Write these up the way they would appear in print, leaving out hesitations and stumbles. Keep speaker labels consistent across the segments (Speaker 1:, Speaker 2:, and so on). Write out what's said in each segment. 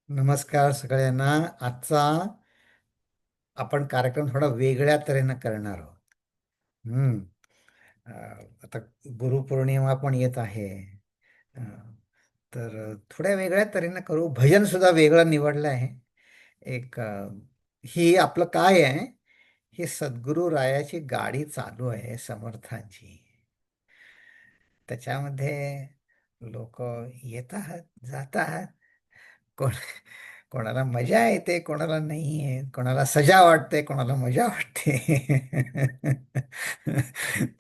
Speaker 1: नमस्कार सगळ्यांना. आजचा आपण कार्यक्रम थोडा वेगळ्या तऱ्हेनं करणार आहोत. हम्म. आता गुरुपौर्णिमा पण येत आहे. अ, तर थोड्या वेगळ्या तऱ्हेनं करू. भजन सुद्धा वेगळं निवडलं आहे. एक ही आपलं काय आहे, ही सद्गुरू रायाची गाडी चालू आहे समर्थांची. त्याच्यामध्ये लोक येतात, जातात. कोण कोणाला मजा येते, कोणाला नाही येत, कोणाला सजा वाटते, कोणाला मजा वाटते.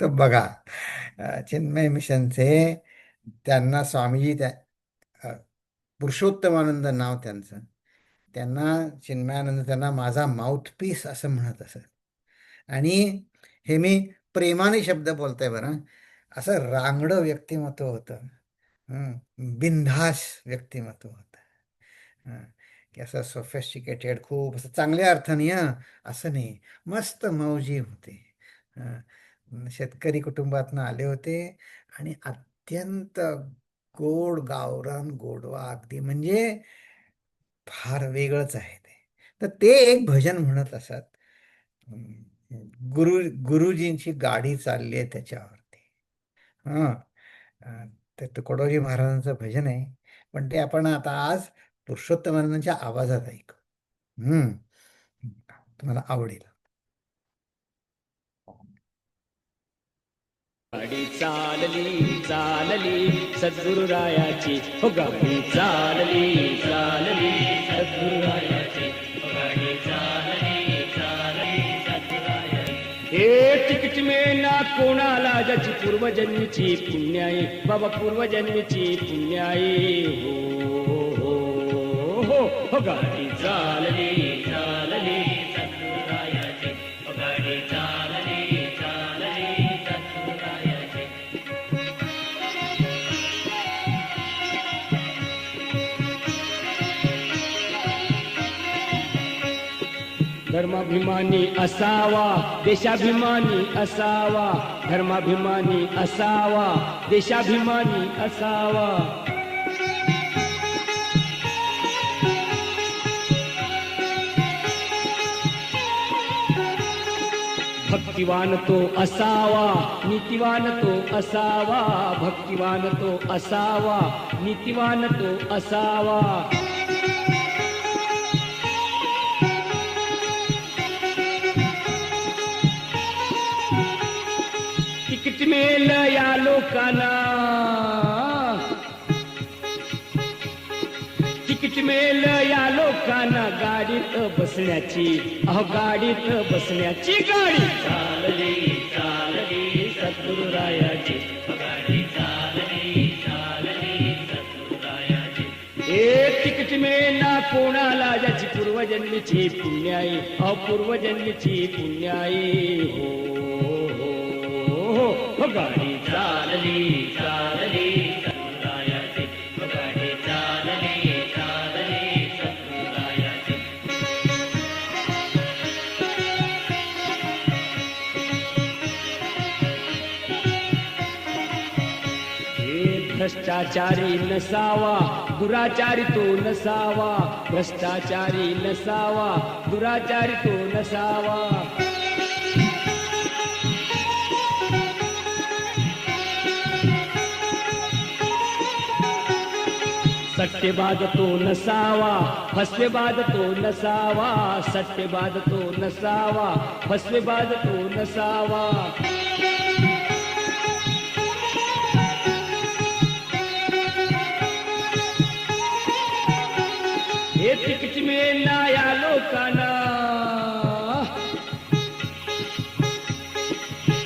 Speaker 1: तर बघा, चिन्मय मिशनचे त्यांना स्वामीजी अ, पुरुषोत्तमानंद नाव त्यांचं. त्यांना चिन्मयानंद त्यांना माझा माउथपीस असं म्हणत असत. आणि हे मी प्रेमाने शब्द बोलतोय बरं. असं रांगडं व्यक्तिमत्व होतं. बिनधास व्यक्तिमत्व होतं. हं, की असं सोफेस्टिकेटेड, खूप असं चांगल्या अर्थाने, असं नाही. मस्त मौजी होते. शेतकरी कुटुंबातनं आले होते आणि अत्यंत गोड गावरान गोडवा, अगदी म्हणजे फार वेगळंच आहे ते. तर ते एक भजन म्हणत असत. गुरु गुरुजींची गाडी चालली आहे त्याच्यावरती. हा. ते तुकडोजी महाराजांचं भजन आहे. पण ते आपण आता आज पुरुषोत्तमानंदांच्या आवाजात ऐकू. हम्म. तुम्हाला आवडेल.
Speaker 2: गाडी चालली चालली सद्गुरुरायाची हो गाडी चालली चालली सद्गुरुरायाची हो गाडी चालली चालली सद्गुरुरायाची. हे तिकीट मिळेना कोणाला ज्याची पूर्वजन्मीची पुण्य आहे बाबा, पूर्वजन्मीची पुण्य आहे. हो हो हो हो गाडी चालली चालली सद्गुरुरायाची हो गाडी चालली चालली सद्गुरुरायाची. धर्माभिमानी असावा, देशाभिमानी असावा, धर्माभिमानी असावा, देशाभिमानी असावा. भक्तिवान तो असावा, नीतिवान तो असावा, भक्तिवान तो असावा, नीतिवान तो असावा. तिकीट मिळेल या लोकांना, तिकीट मिळेल या लोकांना गाडीत बसण्याची, अहो गाडीत बसण्याची. गाडी चालली चालली सद्गुरुरायाची गाडी चालली चालली सद्गुरुरायाची. हे तिकीट मिळेना कोणाला ज्याची पूर्वजन्मीची पुण्य आहे, अहो पूर्वजन्मीची पुण्य आहे. हो हो गाडी चालली चालली सद्गुरुरायाची हो गाडी चालली चालली सद्गुरुरायाची. हे भ्रष्टाचारी नसावा, दुराचारी तो नसावा, भ्रष्टाचारी नसावा, दुराचारी तो नसावा. सट्टेबाज तो नसावा, फसवेबाज तो नसावा, सट्टेबाज तो नसावा, फसवेबाज तो नसावा. हे तिकीट मिळेना या लोकांना,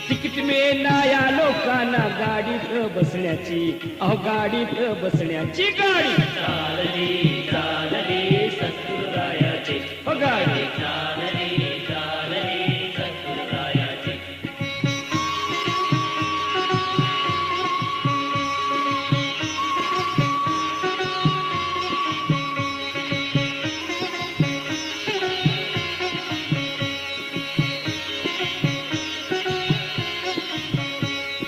Speaker 2: तिकीट मिळेना या लोकांना गाडीत बसण्याची, अहो गाडीत बसण्याची. गाडी चालली चालली सद्गुरुरायाची हो गाडी चालली चालली सद्गुरुरायाची.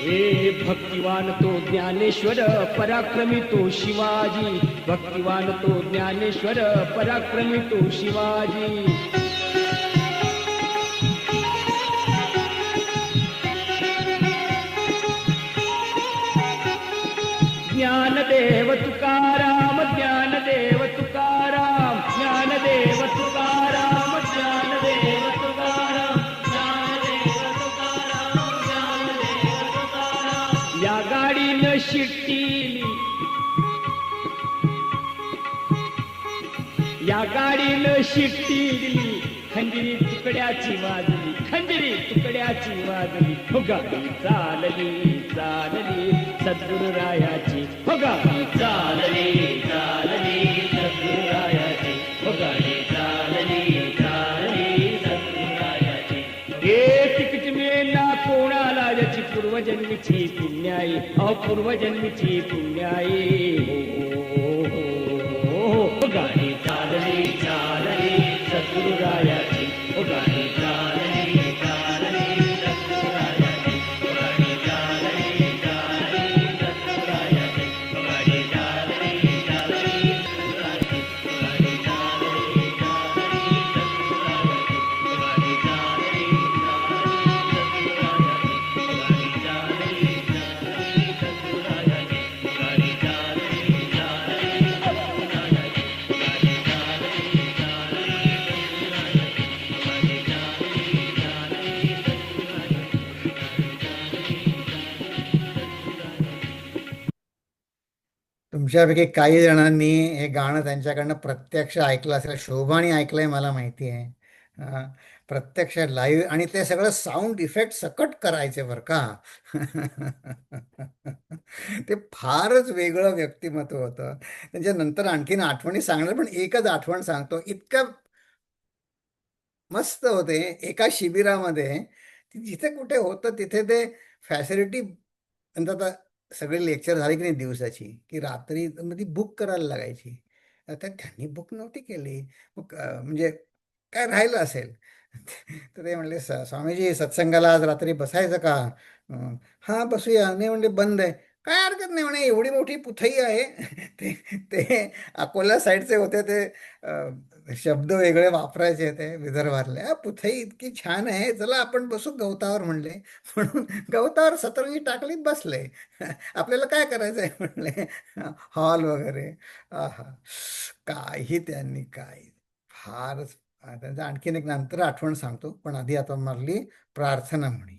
Speaker 2: हे भक्तिवान तो ज्ञानेश्वर पराक्रमी तो शिवाजी, भक्तिवान तो ज्ञानेश्वर पराक्रमी तो शिवाजी. ज्ञानदेव तुकाराम, ज्ञानदेव तुकाराम, ज्ञानदेव तुकाराम, ज्ञानदेव तुकाराम, ज्ञानदेव तुकाराम, ज्ञानदेव तुकाराम. या गाडीनं शिट्टीली, या गाडीनं शिट्टी दिली, खंजिरी तुकड्याची वाजली, खंजिरी तुकड्याची वाजली. हो गाडी चालली चालली सद्गुरुरायाची, हो गाडी चालली चालली सद्गुरुरायाची, हो गाडी चालली चालली सद्गुरुरायाची. हे तिकीट मिळेना कोणाला ज्याची पूर्वजन्मीची पुण्याई, अहो पूर्वजन्मीची पुण्याई. हो गाडी चालली चालली सद्गुरुरायाची, हो गाडी चालली चालली सद्गुरुरायाची, हो गाडी चालली चालली सद्गुरुरायाची, हो गाडी चालली चालली सद्गुरुरायाची, हो गाडी चालली चालली सद्गुरुरायाची, हो गाडी चालली चालली सद्गुरुरायाची, हो गाडी चालली चालली सद्गुरुरायाची, हो गाडी चालली
Speaker 1: तुमच्यापैकी काही जणांनी हे गाणं त्यांच्याकडनं प्रत्यक्ष ऐकलं असेल. शोभाने ऐकलंय मला माहिती आहे. प्रत्यक्ष लाईव्ह, आणि ते सगळं साऊंड इफेक्ट सकट करायचे बरं का. ते फारच वेगळं व्यक्तिमत्व होतं. त्याच्यानंतर आणखीन आठवणी सांगणार, पण एकच आठवण सांगतो. इतकं मस्त होते एका शिबिरामध्ये. जिथे कुठे होतं तिथे ते फॅसिलिटी म्हणतात. सगळे लेक्चर झाले की नाही दिवसाची, की रात्री मग ती बुक करायला लागायची. आता त्यांनी बुक नव्हती केली. मग म्हणजे काय राहिलं असेल. तर ते म्हणले, स्वामीजी सत्संगाला आज रात्री बसायचं का?" "हां बसूया." नाही म्हणले, "बंद आहे." "काय हरकत नाही," म्हणे, "एवढी मोठी पुथई आहे." ते ते अकोला साईडचे होते. ते शब्द वेगळे वापरायचे ते विदर्भातले. पुथई इतकी छान आहे, चला आपण बसू गवतावर म्हणले. म्हणून गवतावर सतरंजी टाकली, बसले. आपल्याला काय करायचं आहे म्हणले. हॉल वगैरे. आहा, काही त्यांनी काय फारच. त्यांचं आणखीन एक नंतर आठवण सांगतो, पण आधी आता मारली प्रार्थना म्हणूया.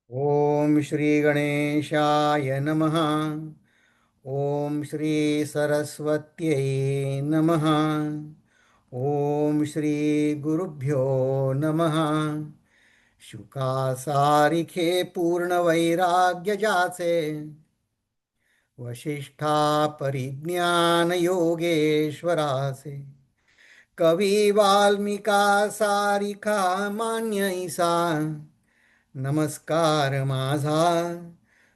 Speaker 1: ओम श्री गणेशाय नमः. ओम श्री सरस्वत्यै नमः. ओम श्री गुरुभ्यो नमः. शुकासारिखे पूर्ण वैराग्य जाचे, वशिष्ठा परिज्ञान योगेश्वराचे. कवी वाल्मिका सारिखा मान्य ईसा, नमस्कार माझा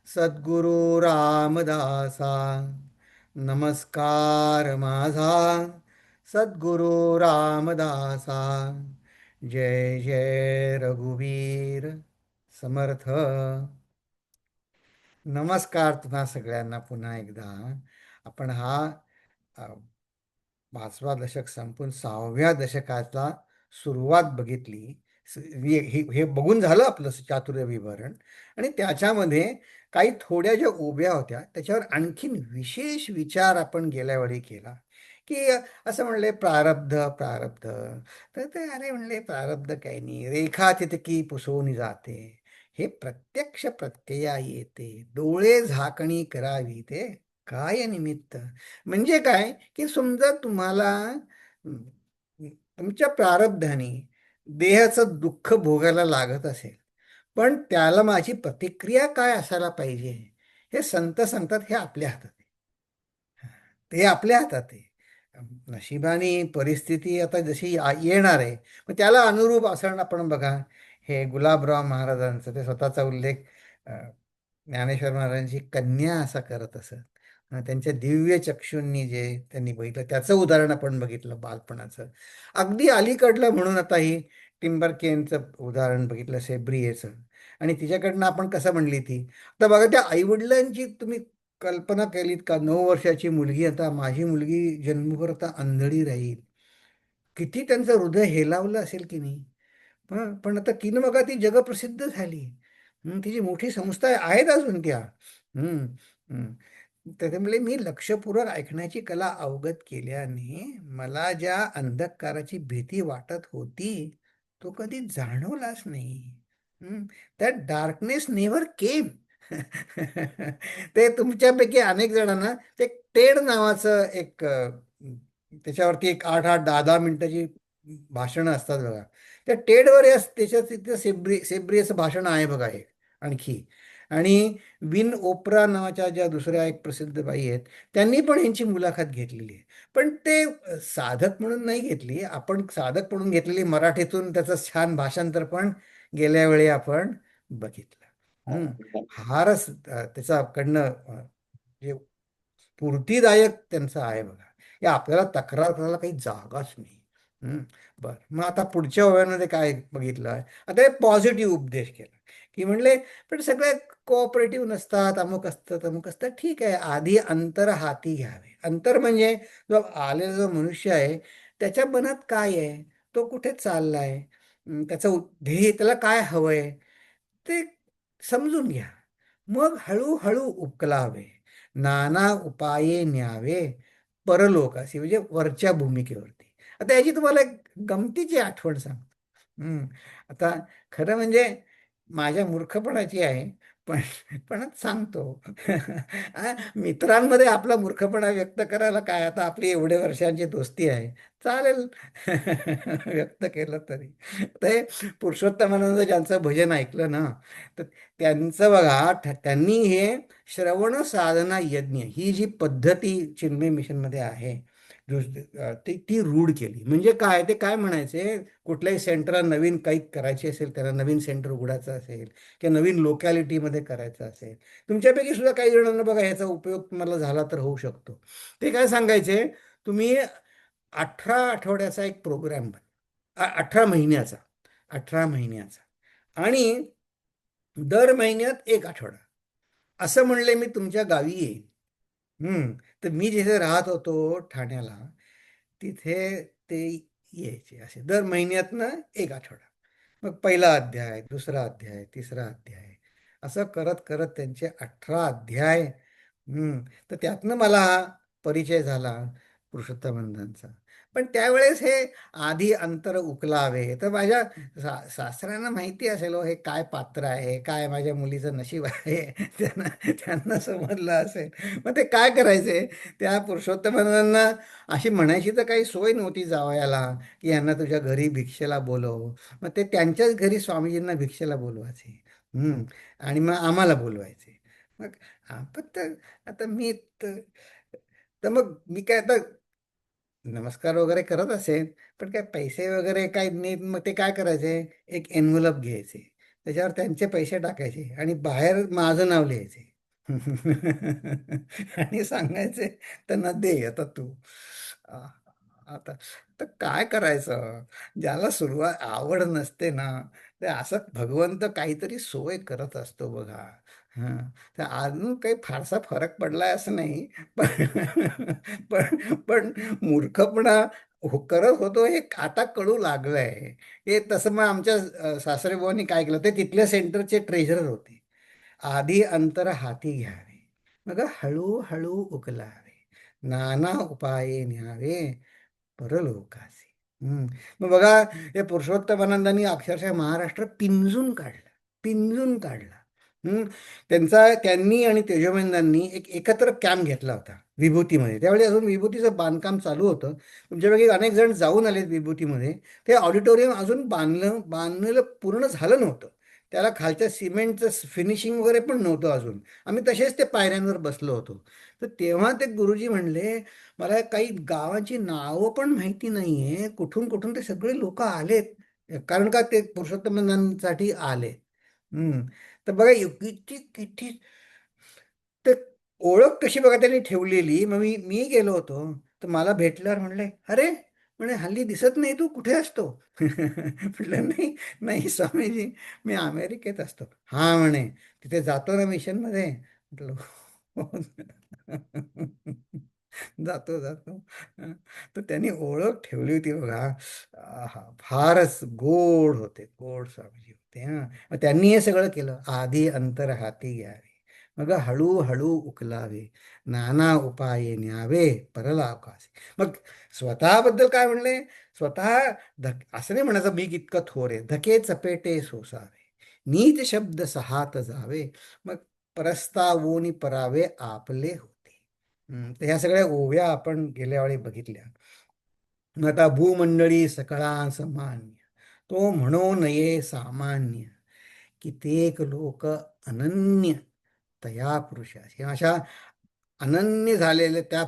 Speaker 1: सद्गुरु रामदासा. नमस्कार माझा सद्गुरु रामदासा. जय जय रघुवीर समर्थ. नमस्कार तुम्हा सगळ्यांना पुन्हा एकदा. आपण हा 5वा दशक संपून 6व्या दशकाचा सुरुवात बघितली. हे बघून झालं आपलं चातुर्य विवरण. आणि त्याच्यामध्ये काही थोड्या ज्या उभ्या होत्या त्याच्यावर आणखीन विशेष विचार आपण गेल्या वेळी केला. की असं म्हणले प्रारब्ध प्रारब्ध. तर ते अरे म्हणले प्रारब्ध काही नाही, रेखा तितकी पुसवून जाते, हे प्रत्यक्ष प्रत्यया येते, डोळे झाकणी करावी ते काय निमित्त. म्हणजे काय की समजा तुम्हाला तुमच्या प्रारब्धाने देहाचं दुःख भोगायला लागत असेल, पण त्याला माझी प्रतिक्रिया काय असायला पाहिजे हे संत सांगतात, हे आपल्या हातात आहे. ते आपल्या हातात आहे. नशिबाने परिस्थिती आता जशी येणार आहे, मग त्याला अनुरूप असं आपण बघा, हे गुलाबराव महाराजांचं ते स्वतःचा उल्लेख अ, ज्ञानेश्वर महाराजांची कन्या असा करत असत. त्यांच्या दिव्य चक्षुंनी जे त्यांनी बघितलं त्याचं उदाहरण आपण बघितलं बालपणाचं. अगदी अलीकडलं म्हणून आता ही टिंबरकेनचं उदाहरण बघितलं सेब्रियेचं. आणि तिच्याकडनं आपण कसं म्हणली ती, आता बघा त्या आईवडिलांची तुम्ही कल्पना केलीत का? 9 वर्षाची मुलगी, आता माझी मुलगी जन्मभर आता आंधळी राहील, किती त्यांचं हृदय हेलावलं असेल की नाही. पण आता तिनं बघा ती जगप्रसिद्ध झाली. तिची मोठी संस्था आहेत अजून त्या. हम्म, हम्म. त्याच्यामुळे मी लक्षपूर्वक ऐकण्याची कला अवगत केल्याने मला ज्या अंधकाराची भीती वाटत होती तो कधी जाणवलाच नाही. त्या डार्कनेस नेव्हर केम. ते तुमच्यापैकी अनेक जणांना ते टेड नावाचं एक त्याच्यावरती एक 8-8, 10-10 मिनिटाची भाषणं असतात बघा. त्या टेडवर या त्याच्यात तिथं सेब्रियचं भाषण आहे बघा हे आणखी. आणि विन ओप्रा नावाच्या ज्या दुसऱ्या एक प्रसिद्ध बाई आहेत, त्यांनी पण यांची मुलाखत घेतलेली आहे. पण ते साधक म्हणून नाही घेतली, आपण साधक म्हणून घेतलेली मराठीतून त्याचं छान भाषांतर पण गेल्या वेळी आपण बघितलं. फारच त्याचा कडनं जे स्फूर्तिदायक त्यांचं आहे बघा. या आपल्याला तक्रार करायला काही जागाच नाही. हम्म. बरं, मग आता पुढच्या ओव्यामध्ये काय बघितलं, आता हे पॉझिटिव्ह उपदेश केला की म्हणले, पण सगळे कोऑपरेटिव्ह नसतात, अमुक असतं तमुक असतं, ठीक आहे, आधी अंतर हाती घ्यावे. अंतर म्हणजे जो आलेला जो मनुष्य आहे त्याच्या मनात काय आहे, तो कुठे चाललाय, त्याचं ध्येय, त्याला काय हवंय ते समजून घ्या. मग हळूहळू उकलावे, नाना उपाये न्यावे परलोकासी, म्हणजे वरच्या भूमिकेवरती. आता याची तुम्हाला एक गमतीची आठवण सांगतो. आता खरं म्हणजे माझ्या मूर्खपणाची आहे, पण पण सांगतो. मित्रांमध्ये आपला मूर्खपणा व्यक्त करायला काय, आता आपली एवढे वर्षांची दोस्ती आहे, चालेल. व्यक्त केलं तरी. ते पुरुषोत्तमानंद ज्यांचं भजन ऐकलं ना, तर त्यांचं बघा, त्यांनी हे श्रवण साधना यज्ञ ही जी पद्धती चिन्मय मिशनमध्ये आहे, ती रूढ केली. म्हणजे काय, ते काय म्हणायचे, कुठल्याही सेंटरला नवीन काही करायचे असेल, त्याला नवीन सेंटर उघडायचं असेल किंवा नवीन लोकॅलिटीमध्ये करायचं असेल, तुमच्यापैकी सुद्धा काही जणांना बघा याचा उपयोग तुम्हाला झाला तर होऊ शकतो. ते काय सांगायचे, तुम्ही 18 आठवड्याचा एक प्रोग्राम, 18 महिन्याचा, 18 महिन्याचा, आणि दर महिन्यात एक आठवडा, असं म्हणले मी तुमच्या गावी येईन. तर मी जिथे राहत होतो ठाण्याला, तिथे ते यायचे असे दर महिन्यातनं एक आठवडा. मग पहिला अध्याय, दुसरा अध्याय, तिसरा अध्याय, असं करत करत त्यांचे 18 अध्याय. तर त्यातनं मला हा परिचय झाला पुरुषोत्तमानंदांचा. पण त्यावेळेस हे आधी अंतर उकलावे, तर माझ्या सासऱ्यांना माहिती असेल हो हे काय पात्र आहे, काय माझ्या मुलीचं नशीब आहे. त्यांना त्यांना समजलं असेल. मग ते काय करायचे, त्या पुरुषोत्तमानंदांना अशी म्हणायची तर काही सोय नव्हती जावयाला, की यांना तुझ्या घरी भिक्षेला बोलव. मग ते त्यांच्याच घरी स्वामीजींना भिक्षेला बोलवायचे. आणि मग आम्हाला बोलवायचे. मग आपण तर, आता मी तर तर मग मी काय आता नमस्कार वगैरे करत असेल, पण काय पैसे वगैरे काय नाही. मग ते काय करायचे, एक एन्व्हलप घ्यायचे, त्याच्यावर त्यांचे पैसे टाकायचे आणि बाहेर माझं नाव लिहायचे. आणि सांगायचे त्यांना, दे आता तू. आ, आता तर काय करायचं, ज्याला सुरुवात आवड नसते ना, ते असं भगवंत काहीतरी सोय करत असतो बघा. हां, तर अजून काही फारसा फरक पडलाय असं नाही, पण पण मूर्खपणा करत होतो हे आता कळू लागलंय. हे तसं मग आमच्या सासरेबुवांनी काय केलं, ते तिथल्या सेंटरचे ट्रेझरर होते. आधी अंतर हाती घ्यावे, मग हळूहळू उकलावे, नाना उपाये न्यावे परलोकासी. मग बघा, हे पुरुषोत्तमानंदांनी अक्षरशः महाराष्ट्र पिंजून काढला, पिंजून काढला. त्यांनी आणि तेजोमंदांनी एक एकत्र कॅम्प घेतला होता विभूतीमध्ये. त्यावेळी अजून विभूतीचं बांधकाम चालू होतं. तुमच्यापैकी अनेक जण जाऊन आलेत विभूतीमध्ये. ते ऑडिटोरियम अजून बांधलेलं पूर्ण झालं नव्हतं. त्याला खालच्या सिमेंटचं फिनिशिंग वगैरे पण नव्हतं अजून. आम्ही तसेच ते पायऱ्यांवर बसलो होतो. तर तेव्हा ते गुरुजी म्हणले, मला काही गावांची नावं पण माहिती नाहीये, कुठून कुठून ते सगळे लोक आलेत, कारण का ते पुरुषोत्तमांसाठी आले. हम्म. तर बघा किती किती ते ओळख कशी बघा त्यांनी ठेवलेली. मग मी मी गेलो होतो, तर मला भेटल्यावर म्हणले, अरे म्हणे हल्ली दिसत नाही, तू कुठे असतो? म्हटलं, नाही नाही स्वामीजी, मी अमेरिकेत असतो. हा म्हणे, तिथे जातो ना मिशनमध्ये? म्हटलं, "हो." जातो जातो. तर त्यांनी ओळख ठेवली होती बघा. आहा, फारच गोड होते, गोड स्वामीजी होते. हा, मग त्यांनी हे सगळं केलं. आधी अंतर हाती घ्यावे, मग हळूहळू उकलावे, नाना उपाये न्यावे परलाकासे. मग स्वतःबद्दल काय म्हणले? स्वतः असं नाही म्हणायचं मी इतकं थोर आहे. धके चपेटे सोसावे, नीच शब्द सहात जावे, मग परस्तावोनी परावे आपले होते. तर ह्या सगळ्या ओव्या आपण गेल्या वेळी बघितल्या. मग आता भूमंडळी सकळा सामान्य, तो म्हणो नये सामान्य, कित्येक लोक अनन्य तया पुरुषाशी. अशा अनन्य झालेल्या त्या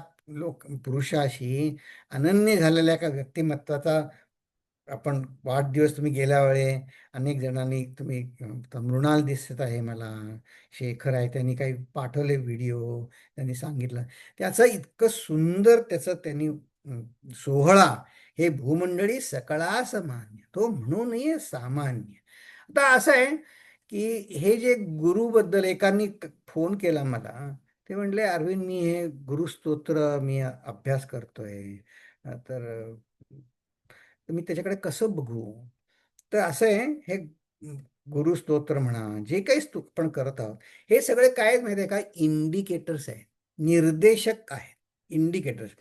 Speaker 1: पुरुषाशी, अनन्य झालेल्या एका व्यक्तिमत्वाचा आपण वाढदिवस तुम्ही गेल्या वेळे अनेक जणांनी तुम्ही मृणाल दिसत आहे मला, शेखर आहे, त्यांनी काही पाठवले व्हिडिओ, त्यांनी सांगितलं त्याचं इतकं सुंदर त्याचं त्यांनी सोहळा. हे भूमंडळी सकळा सामान्य, तो म्हणू नये सामान्य. आता असं आहे की हे जे गुरुबद्दल एकांनी फोन केला मला. ते म्हणले, अरविंद मी हे गुरुस्तोत्र मी अभ्यास करतोय, तर मी त्याच्याकडे कसं बघू? तर असं आहे, हे गुरुस्तोत्र म्हणा, जे काही आपण करत आहोत, हे सगळे काय आहेत माहिती आहे का? इंडिकेटर्स आहेत, निर्देशक आहेत. इंडिकेटर्स.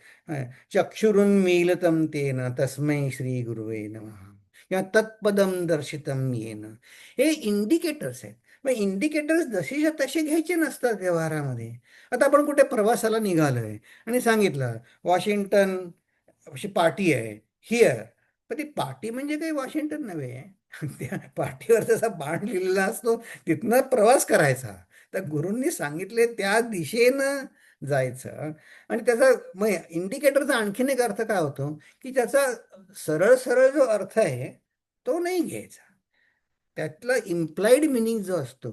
Speaker 1: चक्षुरुन्मीलितं तेन तस्मै श्री गुरुवे नमः किंवा तत्पदम दर्शितम येन, हे इंडिकेटर्स आहेत. मग इंडिकेटर्स जशीच्या तसे घ्यायचे नसतात व्यवहारामध्ये. आता आपण कुठे प्रवासाला निघालोय आणि सांगितलं वॉशिंग्टन अशी पार्टी आहे हिअर, पण ती पार्टी म्हणजे काही वॉशिंग्टन नव्हे. त्या पार्टीवर जसा बाण लिहिलेला असतो, तिथनं प्रवास करायचा. तर गुरूंनी सांगितले त्या दिशेनं जायचं. आणि त्याचा मग इंडिकेटरचा आणखीन एक अर्थ काय होतो, की त्याचा सरळ सरळ जो अर्थ आहे तो नाही घ्यायचा. त्यातला इम्प्लाइड मिनिंग जो असतो,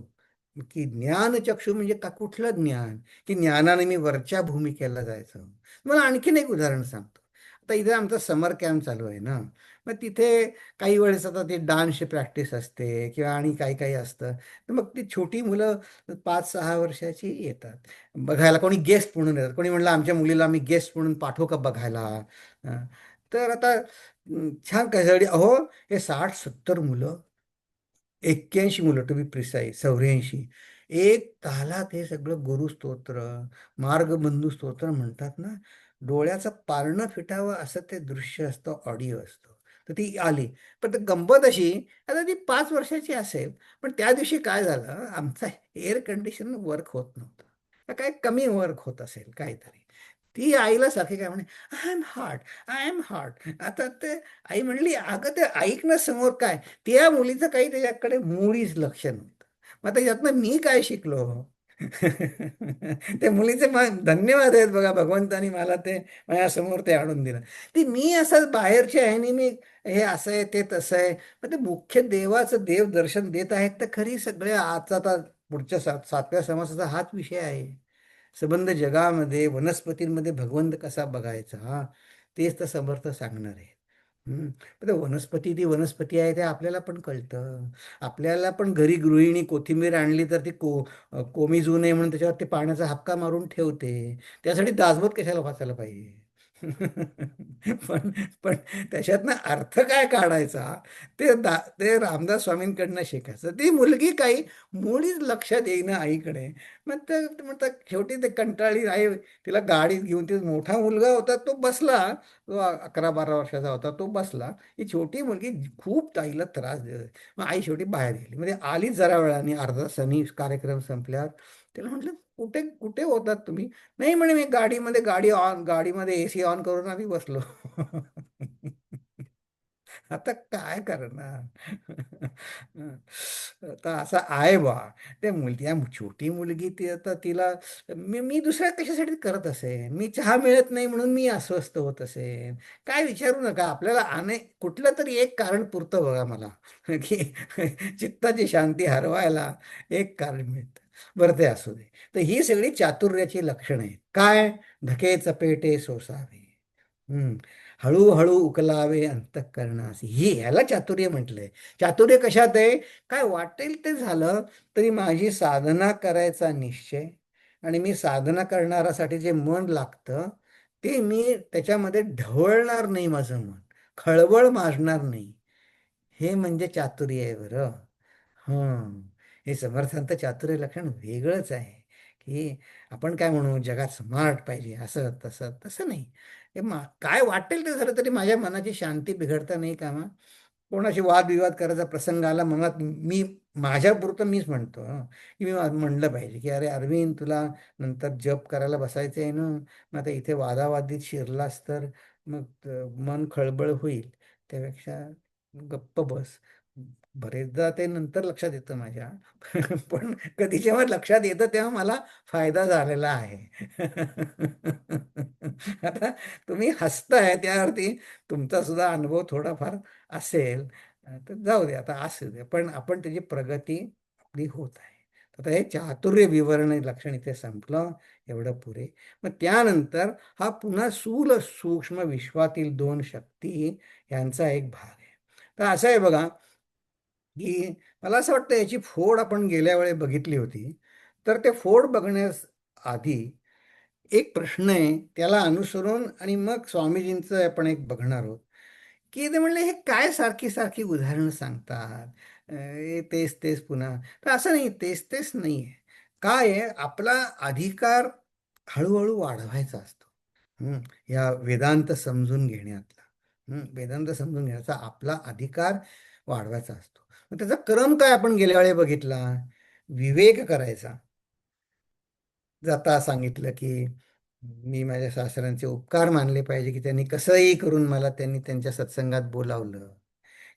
Speaker 1: की ज्ञानचक्षु म्हणजे का कुठलं ज्ञान, की ज्ञानाने मी वरच्या भूमिकेला जायचं. मला आणखीन एक उदाहरण सांगतो. आता इथे आमचा समर कॅम्प चालू आहे ना, मग तिथे काही वेळेस आता ते डान्सची प्रॅक्टिस असते किंवा आणि काही काही असतं. तर मग ती छोटी मुलं 5-6 वर्षाची येतात बघायला. कोणी गेस्ट म्हणून येतात, कोणी म्हणलं आमच्या मुलीला आम्ही गेस्ट म्हणून पाठवू का बघायला. अं, तर आता छान काय अहो, हे 60-70 मुलं, 81 मुलं टू बी प्रिसाईज, 84, एक तालात हे सगळं गुरुस्तोत्र, मार्गबंधू स्तोत्र म्हणतात ना. डोळ्याचं पारणं फिटावं असं ते दृश्य असतं, ऑडिओ असतो. तर ती आली. पण तर गंमत अशी, आता ती 5 वर्षाची असेल, पण त्या दिवशी काय झालं, आमचा एअर कंडिशन वर्क होत नव्हतं. तर काय कमी वर्क होत असेल काहीतरी. ती आईला सारखी काय म्हणे, I am hurt, I am hurt. आता ते आई म्हणली, अगं ते ऐक ना समोर काय. त्या मुलीचं काही त्याच्याकडे मुळीच लक्ष नव्हतं. मग आता यातनं मी काय शिकलो? त्या मुलीचे धन्यवाद आहेत बघा, भगवंतानी मला ते माझ्यासमोर ते आणून दिलं. ती मी असं बाहेरच्या ह्यानी मी हे असं आहे ते तसं आहे. मग ते मुख्य देवाचं देव दर्शन देत आहेत तर खरी सगळ्या आजचा आता पुढच्या 7व्या समासाचा हाच विषय आहे. संबंध जगामध्ये वनस्पतींमध्ये भगवंत कसा बघायचा, हा तेच तर समर्थ सांगणार आहे. पण ते वनस्पती ती वनस्पती आहे ते आपल्याला पण कळतं. आपल्याला पण घरी गृहिणी कोथिंबीर आणली तर ती कोमेजू नये म्हणून त्याच्यावर ते पाण्याचा हापका मारून ठेवते. त्यासाठी दासबोध कशाला वाचायला पाहिजे? पण पण त्याच्यातनं अर्थ काय काढायचा, ते रामदास स्वामींकडनं शिकायचं. ती मुलगी काही मुळीच लक्ष देईना आईकडे. मग ते म्हणतात शेवटी ते कंटाळी आई तिला गाडीत घेऊन, ते मोठा मुलगा होता तो बसला, तो 11-12 वर्षाचा होता, तो बसला. ही छोटी मुलगी खूप ताईला त्रास देत होती. मग आई शेवटी बाहेर गेली. म्हणजे आली जरा वेळाने, अर्धा तासानी कार्यक्रम संपल्यावर. त्याला म्हटलं, कुठे कुठे होतात तुम्ही? नाही म्हणे, मी गाडीमध्ये गाडीमध्ये एसी ऑन करून आम्ही बसलो. आता काय करणार? आता असं आहे बा. ते त्या छोटी मुलगी ती आता तिला मी दुसऱ्या कशासाठी करत असेन? मी चहा मिळत नाही म्हणून मी अस्वस्थ होत असेन. काय विचारू नका. आपल्याला कुठलं तरी एक कारण पुरतं बघा मला, की चित्ताची शांती हरवायला एक कारण मिळतं. बरं, ते असू दे. तर ही सगळी चातुर्याची लक्षणं आहेत. काय? धके चपेटे सोसावे. हम्म. हळूहळू उकलावे अंतःकरणासी, ही ह्याला चातुर्य म्हटलंय. चातुर्य कशात आहे? काय वाटेल ते झालं तरी माझी साधना करायचा निश्चय, आणि मी साधना करणारासाठी जे मन लागतं ते मी त्याच्यामध्ये ढवळणार नाही, माझं मन खळबळ माजणार नाही. हे म्हणजे चातुर्य आहे बरं. हं. हे समर्थांचं चातुर्य लक्षण वेगळंच आहे. की आपण काय म्हणू, जगात स्मार्ट पाहिजे, असं तसं तसं नाही. काय वाटेल ते झालं तरी माझ्या मनाची शांती बिघडता नाही कामा. कोणाशी वादविवाद करायचा प्रसंग आला मनात, मी माझ्यापुरतं मीच म्हणतो हं, की मी म्हणलं पाहिजे की अरे अरविंद, तुला नंतर जप करायला बसायचं आहे ना, मग आता इथे वादावादीत शिरलास तर मग मन खळबळ होईल. त्यापेक्षा गप्प बस. बरेचदा ते नंतर लक्षात येतं माझ्या. पण कधी जेव्हा लक्षात येतं तेव्हा मला फायदा झालेला आहे. आता तुम्ही हसताय त्यावरती तुमचा सुद्धा अनुभव थोडाफार असेल. तर जाऊ दे, आता असू दे, पण आपण त्याची प्रगती आपली होत आहे. आता हे चातुर्य विवरण लक्षण इथे संपलं. एवढं पुरे. मग त्यानंतर हा पुन्हा स्थूल सूक्ष्म विश्वातील दोन शक्ती यांचा एक भाग आहे. तर असं आहे बघा, की मला असं वाटतं याची फोड आपण गेल्या वेळी बघितली होती. तर ते फोड बघण्यास आधी एक प्रश्न आहे, त्याला अनुसरून आणि मग स्वामीजींचं आपण एक बघणार आहोत. की ते म्हणले, हे काय सारखी सारखी उदाहरणं सांगतात, हे तेच तेच पुन्हा. तर असं नाही, तेच तेच नाही आहे. काय आहे, आपला अधिकार हळूहळू वाढवायचा असतो. हं, या वेदांत समजून घेण्यातला. वेदांत समजून घेण्याचा आपला अधिकार वाढवायचा असतो. मग त्याचा क्रम काय आपण गेल्या वेळी बघितला? विवेक करायचा. जाता सांगितलं की मी माझ्या सासऱ्यांचे उपकार मानले पाहिजे, की त्यांनी कसंही करून मला त्यांनी त्यांच्या सत्संगात बोलावलं.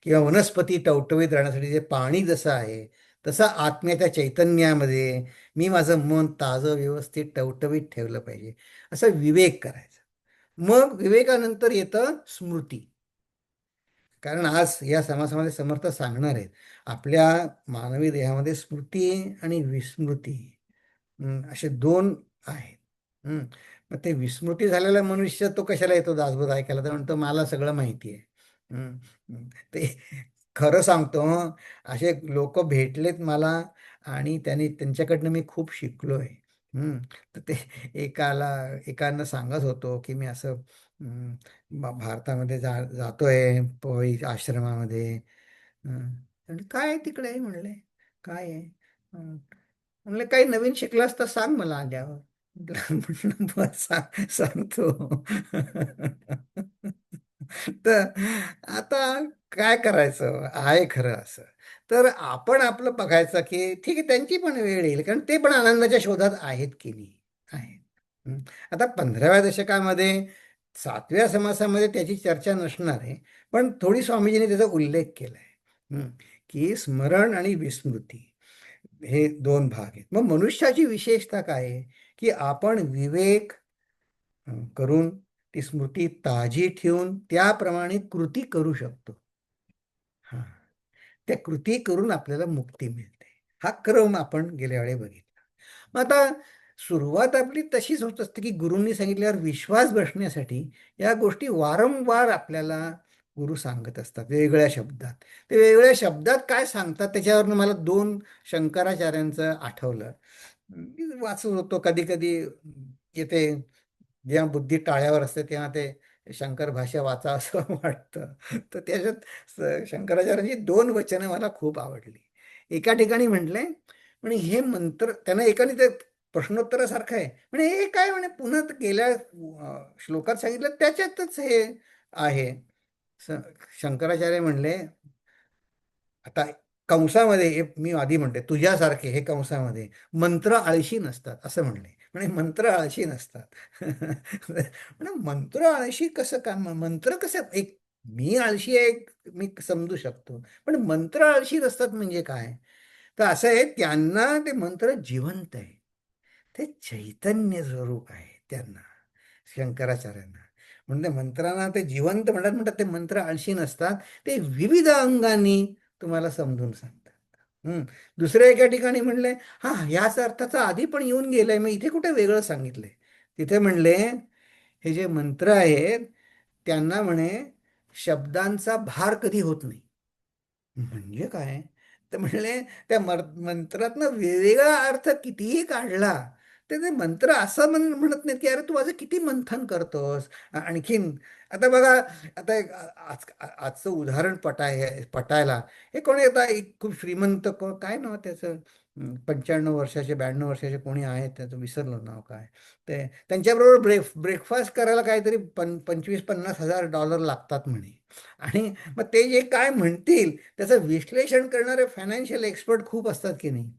Speaker 1: किंवा वनस्पती टवटवीत राहण्यासाठी जे पाणी जसं आहे तसं आत्म्याच्या चैतन्यामध्ये मी माझं मन ताजं व्यवस्थित टवटवीत ठेवलं पाहिजे, असा विवेक करायचा. मग विवेकानंतर येतं स्मृती. कारण आज या समासामध्ये समर्थ सांगणार आहेत, आपल्या मानवी देहामध्ये स्मृती आणि विस्मृती, असे दोन आहेत. हम्म. मग ते विस्मृती झालेला मनुष्य तो कशाला येतो दासबोध ऐकायला? तर म्हणतो मला सगळं माहिती आहे. हम्म. हम्म. ते खरं सांगतो हं, असे लोक भेटलेत मला, आणि त्यांच्याकडनं मी खूप शिकलोय. तर ते एकानं सांगत होतो की मी असं भारतामध्ये जातोय पवई आश्रमामध्ये. आणि काय आहे तिकडे म्हणले, काय आहे? म्हणलं काही नवीन शिकलास तर सांग मला आल्यावर. म्हटलं बरं, सांगतो. तर आता काय करायचं आहे खरं असं. तर आपण आपलं बघायचं की ठीक आहे, त्यांची पण वेळ येईल, कारण ते पण आनंदाच्या शोधात आहेत की नाही, आहेत. हं. आता 15व्या दशकामध्ये 7व्या समासामध्ये त्याची चर्चा नसणार आहे, पण थोडी स्वामीजीने त्याचा उल्लेख केलाय. की स्मरण आणि विस्मृती हे दोन भाग आहेत. मग मनुष्याची विशेषता काय आहे? की आपण विवेक करून ती स्मृती ताजी ठेवून त्याप्रमाणे कृती करू शकतो. हा, त्या कृती करून आपल्याला मुक्ती मिळते. हा क्रम आपण गेल्या वेळी बघितला. मग आता सुरुवात आपली तशीच होत असते, की गुरूंनी सांगितल्यावर विश्वास बसण्यासाठी या गोष्टी वारंवार आपल्याला गुरु सांगत असतात वेगळ्या शब्दात. ते वेगळ्या शब्दात काय सांगतात त्याच्यावरनं मला दोन शंकराचार्यांचं आठवलं. मी वाचत होतो, कधी कधी येते, जेव्हा बुद्धी टाळ्यावर असते तेव्हा ते शंकर भाष्य वाचा असं वाटतं. तर त्याच्यात शंकराचार्यांची दोन वचनं मला खूप आवडली. एका ठिकाणी म्हटलंय, म्हणे हे मंत्र त्यांना एकाने ते प्रश्नोत्तरासारखं आहे म्हणे, हे काय म्हणे पुन्हा गेल्या श्लोकात सांगितलं त्याच्यातच हे आहे. स- शंकराचार्य म्हणले, आता कंसामध्ये मी आधी म्हणते तुझ्यासारखे हे कंसामध्ये मंत्र आळशी नसतात असं म्हणले. म्हणजे मंत्र आळशी नसतात. म्हणजे मंत्र आळशी कसं, काय मंत्र कसं एक मी आळशी आहे, मी समजू शकतो. पण मंत्र आळशी नसतात म्हणजे काय? तर असं आहे, त्यांना ते मंत्र जिवंत आहे. ते चैतन्य स्वरूप आहे त्यांना, शंकराचार्यांना. म्हणून त्या मंत्रांना ते जिवंत म्हणतात. म्हणतात ते मंत्र आळशी नसतात. ते विविध अंगांनी तुम्हाला समजून सांगतात. हम्म. दुसऱ्या एका ठिकाणी म्हणले, हा ह्याच अर्थाचा आधी पण येऊन गेलाय, मग इथे कुठे वेगळं सांगितलंय? तिथे म्हणले, हे जे मंत्र आहेत त्यांना म्हणे शब्दांचा भार कधी होत नाही. म्हणजे काय? तर म्हणले त्या मंत्रातनं वेगवेगळा अर्थ कितीही काढला, तर ते मंत्र असं म्हणत नाहीत की अरे तू माझं किती मंथन करतोस. आणखीन आता बघा, आता आजचं उदाहरण पटायला, हे कोणी आता एक खूप श्रीमंत काय नाव त्याचं, 95 वर्षाचे 92 वर्षाचे कोणी आहेत, त्याचं विसरलं नाव काय. ते त्यांच्याबरोबर ब्रेकफास्ट करायला काहीतरी 25-50 हजार डॉलर लागतात म्हणे. आणि मग ते जे काय म्हणतील त्याचं विश्लेषण करणारे फायनान्शियल एक्सपर्ट खूप असतात की नाही.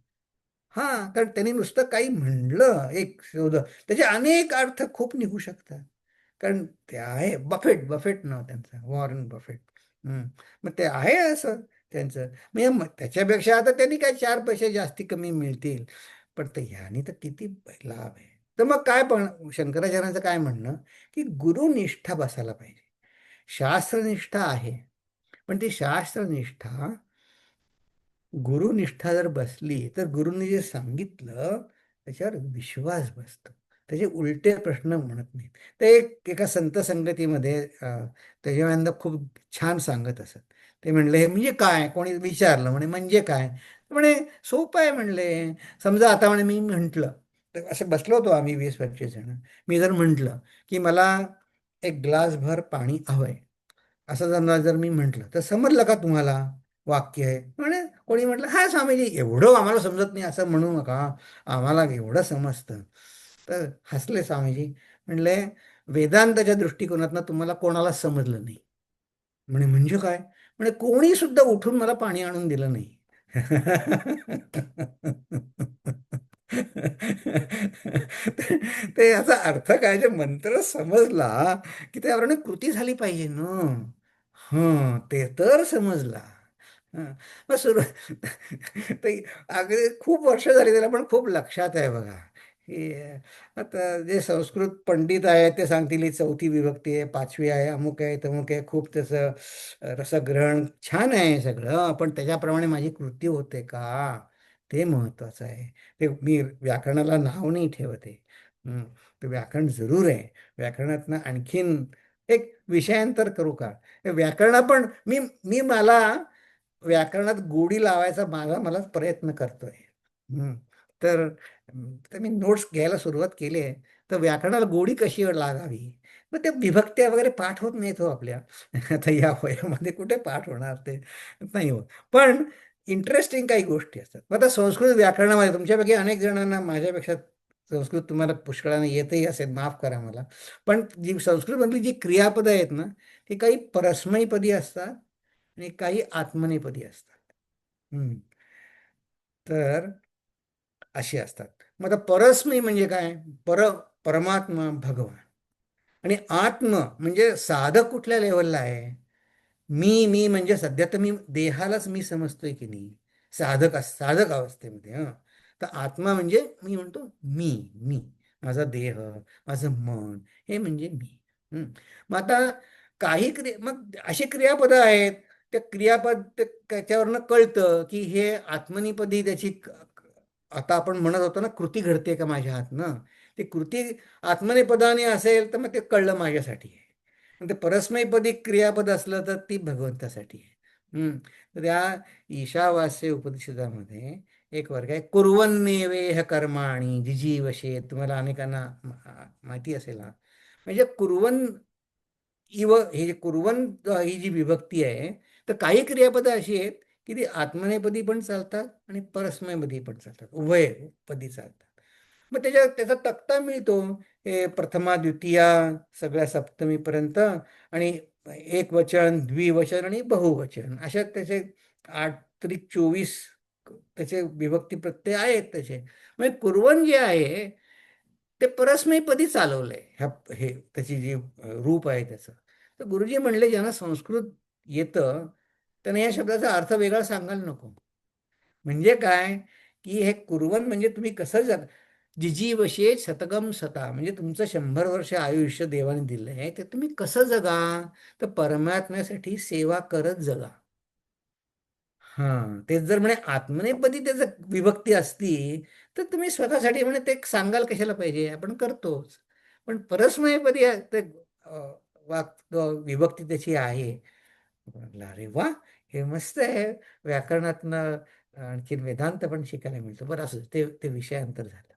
Speaker 1: हा, कारण त्यांनी नुसतं काही म्हणलं एक शोध, त्याचे अनेक अर्थ खूप निघू शकतात. कारण ते आहे बफेट नाव त्यांचं, वॉरन बफेट. हम्म. मग ते आहे असं त्यांचं. म्हणजे त्याच्यापेक्षा आता त्यांनी काय 4 पैसे जास्ती कमी मिळतील, पण ते ह्यानी तर किती लाभ आहे. तर मग काय, पण शंकराचार्यांचं काय म्हणणं, की गुरुनिष्ठा बसायला पाहिजे. शास्त्रनिष्ठा आहे, पण ती शास्त्रनिष्ठा, गुरुनिष्ठा जर बसली तर गुरूंनी जे सांगितलं त्याच्यावर विश्वास बसतो. त्याचे उलटे प्रश्न म्हणत नाहीत. ते एका संत संगतीमध्ये त्याच्यानंतर खूप छान सांगत असत. ते म्हणले, हे म्हणजे काय? कोणी विचारलं, म्हणे म्हणजे काय? म्हणे सोपं आहे म्हणले. समजा आता म्हणे मी म्हंटल, तर असे बसलो होतो आम्ही 20-25 जण. मी जर म्हंटल की मला एक ग्लासभर पाणी हवंय, असं जर मी म्हंटल, तर समजलं का तुम्हाला वाक्य आहे? म्हणे कोणी म्हटलं, हा स्वामीजी एवढं आम्हाला समजत नाही असं म्हणू नका, आम्हाला एवढं समजतं. तर हसले स्वामीजी. म्हणले, वेदांताच्या दृष्टिकोनातनं तुम्हाला कोणाला समजलं नाही. म्हणे म्हणजे काय? म्हणे कोणी सुद्धा उठून मला पाणी आणून दिलं नाही. ते याचा अर्थ काय, जे मंत्र समजला की त्याप्रमाणे कृती झाली पाहिजे ना. हं, ते तर समजला. हं. मग सुरू ते अगदी खूप वर्ष झाली त्याला, पण खूप लक्षात आहे बघा. की आता जे संस्कृत पंडित आहेत ते सांगतील ही 4थी विभक्ती आहे, 5वी आहे, अमुक आहे तमुक आहे, खूप त्याचं रसग्रहण छान आहे सगळं, पण त्याच्याप्रमाणे माझी कृती होते का, ते महत्वाचं आहे. ते मी व्याकरणाला नाव नाही ठेवते. ते व्याकरण जरूर आहे. व्याकरणातनं आणखीन एक विषयांतर करू का? हे व्याकरण पण मी मी मला व्याकरणात गोडी लावायचा मलाच प्रयत्न करतोय. हम्म. तर तर मी नोट्स घ्यायला सुरुवात केली आहे. तर व्याकरणाला गोडी कशी लागावी, मग त्या विभक्त्या वगैरे पाठ होत नाहीत हो आपल्या. आता या वयामध्ये कुठे पाठ होणार, ते नाही होत. पण इंटरेस्टिंग काही गोष्टी असतात. मग आता संस्कृत व्याकरणामध्ये तुमच्यापैकी अनेक जणांना माझ्यापेक्षा संस्कृत तुम्हाला पुष्कळाने येतही असेल, माफ करा मला. पण जी संस्कृतमधली जी क्रियापदं आहेत ना, ती काही परस्मैपदी असतात आणि काही आत्मनेपदी असतात. हम्म. तर अशी असतात. मग आता परस्मै म्हणजे काय? परमात्मा भगवान. आणि आत्म म्हणजे साधक कुठल्या लेवलला आहे? मी म्हणजे सध्या तर मी देहालाच मी समजतोय की नाही, साधक अवस्थेमध्ये. तर आत्मा म्हणजे मी म्हणतो मी माझा देह, माझं मन, हे म्हणजे मी. हं. मग आता मग अशी क्रियापदं आहेत, त्या क्रियापद त्याच्यावरनं कळतं की हे आत्मनिपदी त्याची आता आपण म्हणत होतो ना, कृती घडते का माझ्या हातनं. ती कृती आत्मनेपदाने असेल तर मग ते कळलं माझ्यासाठी आहे. आणि ते परस्मैपदी क्रियापद असलं तर ती भगवंतासाठी आहे. तर त्या ईशावास्य उपनिषदामध्ये एक वर्ग आहे, कुर्वन्नेवेह कर्माणि जिजीवशे. तुम्हाला अनेकांना माहिती असेल हा. म्हणजे कुर्वन हे जे कुर्वन ही जी विभक्ती आहे, तर काही क्रियापदं अशी आहेत की ती आत्मनेपदी पण चालतात आणि परस्मैपदी पण चालतात, उभयपदी चालतात. मग त्याचा तक्ता मिळतो. हे प्रथमा द्वितीया सगळ्या सप्तमीपर्यंत, आणि एक वचन, द्विवचन आणि बहुवचन, अशा त्याचे 8 त्रिक 24 त्याचे विभक्ती प्रत्यय आहेत त्याचे. म्हणजे कुर्वन जे आहे ते परस्मैपदी चालवलंय, हे त्याची जी रूप आहे त्याचं. तर गुरुजी म्हणले, ज्यांना संस्कृत येतं त्याने या शब्दाचा अर्थ वेगळा सांगायला नको. म्हणजे काय, की हे कुर्वन म्हणजे तुम्ही कसं जग, जिजीवशे शतगम सता, म्हणजे तुमचं 100 वर्ष आयुष्य देवाने दिलंय, ते तुम्ही कसं जगा, तर परमात्म्यासाठी सेवा करत जगा. हा, तेच जर म्हणे आत्मनेपदी त्याचं विभक्ती असती, तर तुम्ही स्वतःसाठी म्हणे ते सांगाल कशाला पाहिजे, आपण करतोच. पण परस्मयपदी ते वाक विभक्ती त्याची आहे. म्हटलं अरे वा, हे मस्त आहे. व्याकरणातनं आणखीन वेदांत पण शिकायला मिळतो. बरं, असं ते ते विषयांतर झालं.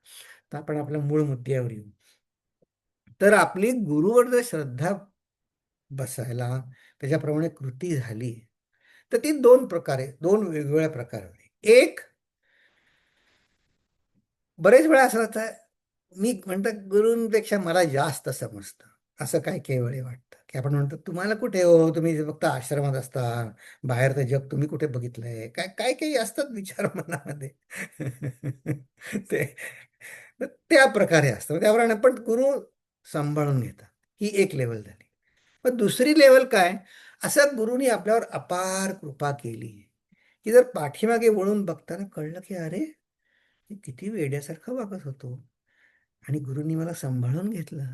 Speaker 1: तर आपण आपल्या मूळ मुद्द्यावर येऊ. तर आपली गुरुवर जर श्रद्धा बसायला, त्याच्याप्रमाणे कृती झाली, तर ती दोन प्रकारे, दोन वेगवेगळ्या प्रकारे. एक, बरेच वेळा असं होतं, मी म्हणतो गुरूंपेक्षा मला जास्त समजतं, असं काय काही वेळी वाटतं, की आपण म्हणतो तुम्हाला कुठे हो, तुम्ही फक्त आश्रमात असता, बाहेरचं जग तुम्ही कुठे बघितलंय, काय काय काही असतात विचार मनामध्ये. ते त्या प्रकारे असतं त्याप्रमाणे. पण गुरु सांभाळून घेतात, ही एक लेवल झाली. पण दुसरी लेवल काय, असं गुरुनी आपल्यावर अपार कृपा केली, की जर पाठीमागे वळून बघताना कळलं की अरे, मी किती वेड्यासारखं वागत होतो आणि गुरुंनी मला सांभाळून घेतलं.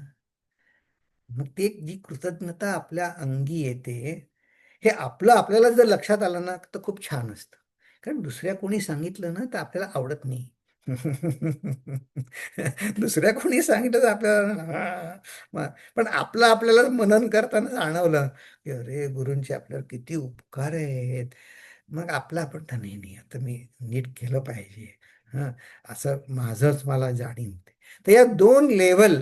Speaker 1: मग ते जी कृतज्ञता आपल्या अंगी येते, हे आपलं आपल्याला जर लक्षात आलं ना, तर खूप छान असतं. कारण दुसऱ्या कोणी सांगितलं ना, तर आपल्याला आवडत नाही. दुसऱ्या कोणी सांगितलं तर आपल्याला पण आपलं आपल्याला मनन करताना जाणवलं, की अरे, गुरूंचे आपल्यावर किती उपकार आहेत. मग आपलं आपण तर नाही नाही, आता मी नीट केलं पाहिजे. हां, असं माझंच मला जाणीव होते. तर या दोन लेवल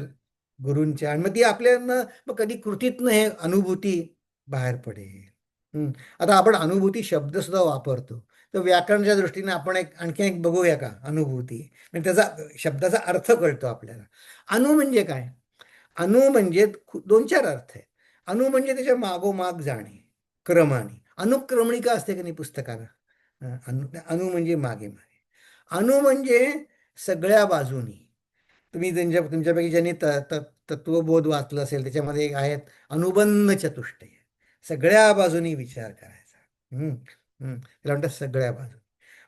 Speaker 1: गुरूंच्या, आणि मग ती आपल्यानं मग कधी कृतीतनं हे अनुभूती बाहेर पडेल. आता आपण अनुभूती शब्द सुद्धा वापरतो, तर व्याकरणाच्या दृष्टीने आपण आणखी एक बघूया का अनुभूती, म्हणजे त्याचा शब्दाचा अर्थ कळतो आपल्याला. अनु म्हणजे काय, अनु म्हणजे दोन चार अर्थ आहे. अनु म्हणजे त्याच्या मागोमाग जाणे, क्रमाने, अनुक्रमणिका असते की नाही पुस्तकाला. अनु म्हणजे मागे मागे. अनु म्हणजे सगळ्या बाजूनी. तुम्ही तुमच्यापैकी ज्यांनी तत्वबोध वाचलं असेल, त्याच्यामध्ये एक आहेत अनुबंध चतुष्टय, सगळ्या बाजूनी विचार करायचा. त्याला म्हणतात सगळ्या बाजू.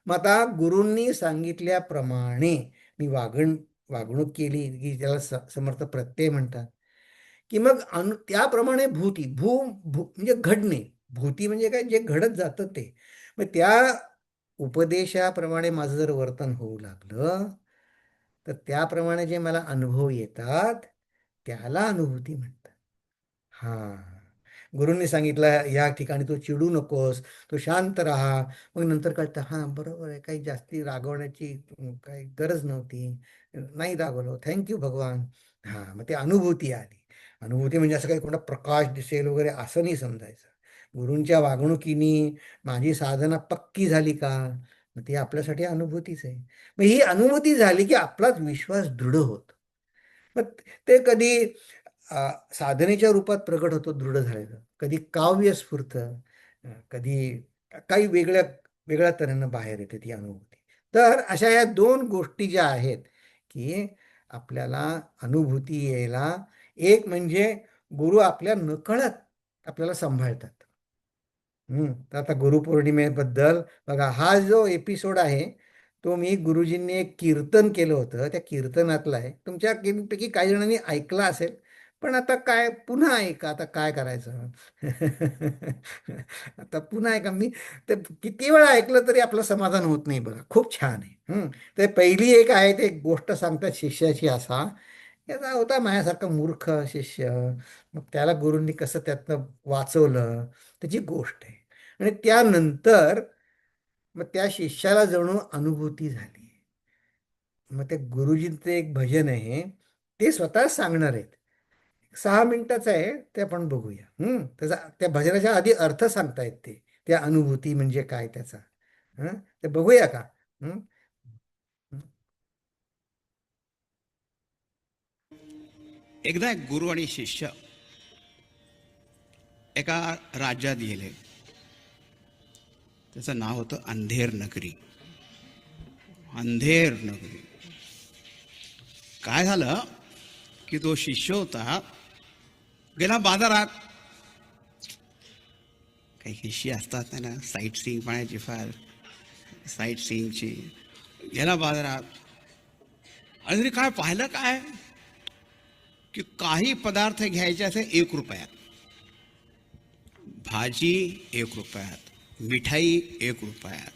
Speaker 1: मग आता गुरूंनी सांगितल्याप्रमाणे मी वागणूक केली, की त्याला समर्थ प्रत्यय म्हणतात. की मग त्याप्रमाणे भूती, म्हणजे घडणे. भूती म्हणजे काय, जे घडत जातं ते. मग त्या उपदेशाप्रमाणे माझं जर वर्तन होऊ लागलं, तर त्याप्रमाणे जे मला अनुभव येतात, त्याला अनुभूती म्हणतात. हा, गुरूंनी सांगितलं या ठिकाणी तू चिडू नकोस, तू शांत राहा. मग नंतर कळतं, हा बरोबर आहे, काही जास्ती रागवण्याची काही गरज नव्हती, नाही रागवलो, थँक्यू भगवान. हा, मग ती अनुभूती आली. अनुभूती म्हणजे असं काही कोणता प्रकाश दिसेल वगैरे असं नाही समजायचं. गुरूंच्या वागणुकीनी माझी साधना पक्की झाली का, मग ती आपल्यासाठी अनुभूतीच आहे. मग ही अनुभूती झाली की आपलाच विश्वास दृढ होतो. मग ते कधी साधनेच्या रूपात प्रगट होतो दृढ झालेलं, कधी काव्य स्फूर्त, कधी काही वेगळ्या तऱ्हेनं बाहेर येते ती अनुभूती. तर अशा या दोन गोष्टी ज्या आहेत, की आपल्याला अनुभूती यायला, एक म्हणजे गुरु आपल्या नकळत आपल्याला सांभाळतात. तर आता गुरुपौर्णिमेबद्दल बघा, हा जो एपिसोड आहे, तो मी गुरुजींनी एक कीर्तन केलं होतं, त्या कीर्तनातला आहे. तुमच्या पैकी काही जणांनी ऐकला असेल, पण आता काय, पुन्हा ऐका, आता काय करायचं. आता पुन्हा ऐका. मी ते किती वेळा ऐकलं तरी आपलं समाधान होत नाही बघा, खूप छान आहे. ते पहिली एक आहे, ते गोष्ट सांगतात शिष्याची. असा याचा होता माझ्यासारखा मूर्ख शिष्य, मग त्याला गुरूंनी कसं त्यातनं वाचवलं, त्याची गोष्ट आहे. आणि त्यानंतर मग त्या शिष्याला जणू अनुभूती झाली. मग ते गुरुजींचं एक भजन आहे, ते स्वतः सांगणार आहेत. 6 मिनिटाचं आहे, ते आपण बघूया. त्याचा, त्या भजनाच्या आधी अर्थ सांगतायत ते, त्या अनुभूती म्हणजे काय त्याचा. ते बघूया का? हं?
Speaker 3: एकदा एक गुरु आणि शिष्य एका राज्यात गेले. त्याचं नाव होतं अंधेर नगरी. अंधेर नगरी. काय झालं की तो शिष्य होता, गेला बाजारात काही शिष्य असतात ना, साईट सीइंग पाहण्याची फार, साईट सीइंगची, गेला बाजारात आणि तरी काय पाहिलं काय की काही पदार्थ घ्यायचे असे 1 रुपयात, भाजी 1 रुपयात, मिठाई 1 रुपयात,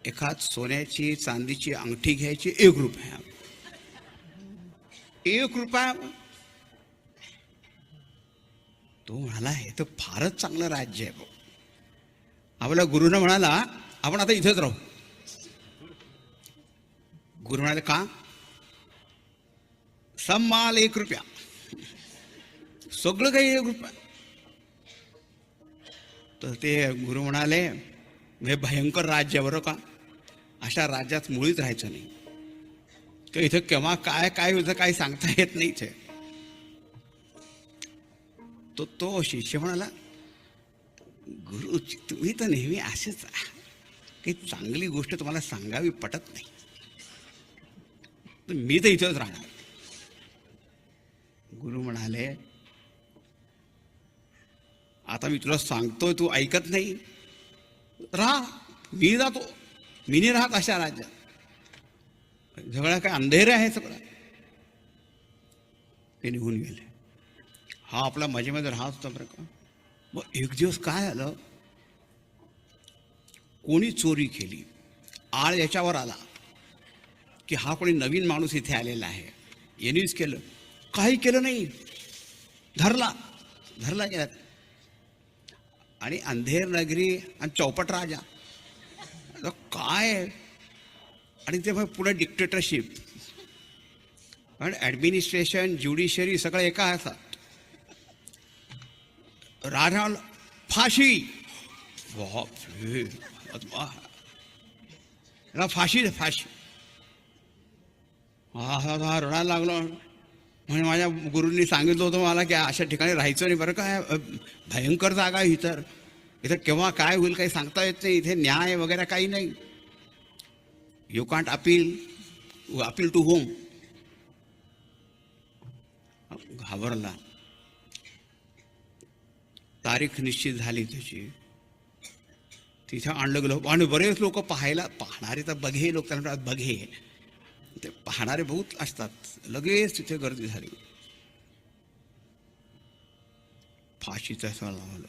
Speaker 3: एखाद सोन्याची चांदीची अंगठी घ्यायची 1 रुपया, 1 रुपया. तो म्हणाला हे तर फारच चांगलं राज्य आहे भाऊ. आपल्या गुरुनं म्हणाला आपण आता इथेच राहू. गुरु म्हणाले का? सब माल 1 रुपया, सगळं काही 1 रुपया. तर ते गुरु म्हणाले हे भयंकर राज्य आहे बरं का, अशा राज्यात मुळीच राहायचं नाही. तर इथं केव्हा काय काय होतं काही सांगता येत नाही इथे. तो शिष्य म्हणाला गुरु तुम्ही तर नेहमी असेच काही चांगली गोष्ट तुम्हाला सांगावी पटत नाही, तर मी तर इथंच राहणार. गुरु म्हणाले आता मी तुला सांगतोय तू ऐकत नाही, राहा, मी जातो, मी नाही राहत अशा राज्यात, सगळं काय अंधेर आहे सगळं. ते निघून गेले. हा आपला मजेमध्ये राहत होता बरं का. मग एक दिवस काय झालं, कोणी चोरी केली, आळ याच्यावर आला की हा कोणी नवीन माणूस इथे आलेला आहे, यांनीच केलं. काही केलं नाही, धरला गेला. आणि अंधेर नगरी आणि चौपट राजा काय, आणि ते पुढे डिक्टेटरशिप आणि ॲडमिनिस्ट्रेशन, ज्युडिशरी सगळं एका हातात. राजा फाशी, बापरे, फाशी फाशी. हा रडायला लागलो. म्हणजे माझ्या गुरूंनी सांगितलं होतं मला की अशा ठिकाणी राहायचं नाही बरं का, भयंकर जागा आहे ही. तर इथं केव्हा काय होईल काही सांगता येत नाही, इथे न्याय वगैरे काही नाही. You can't appeal to home. घाबरला. तारीख निश्चित झाली त्याची. तिथे आणलं गेलं आणि बरेच लोक पाहणारे तर बघे लोक, त्यांना बघे ते पाहणारे बहुत असतात. लगेच तिथे गर्दी झाली. फाशीचं असं लावलं.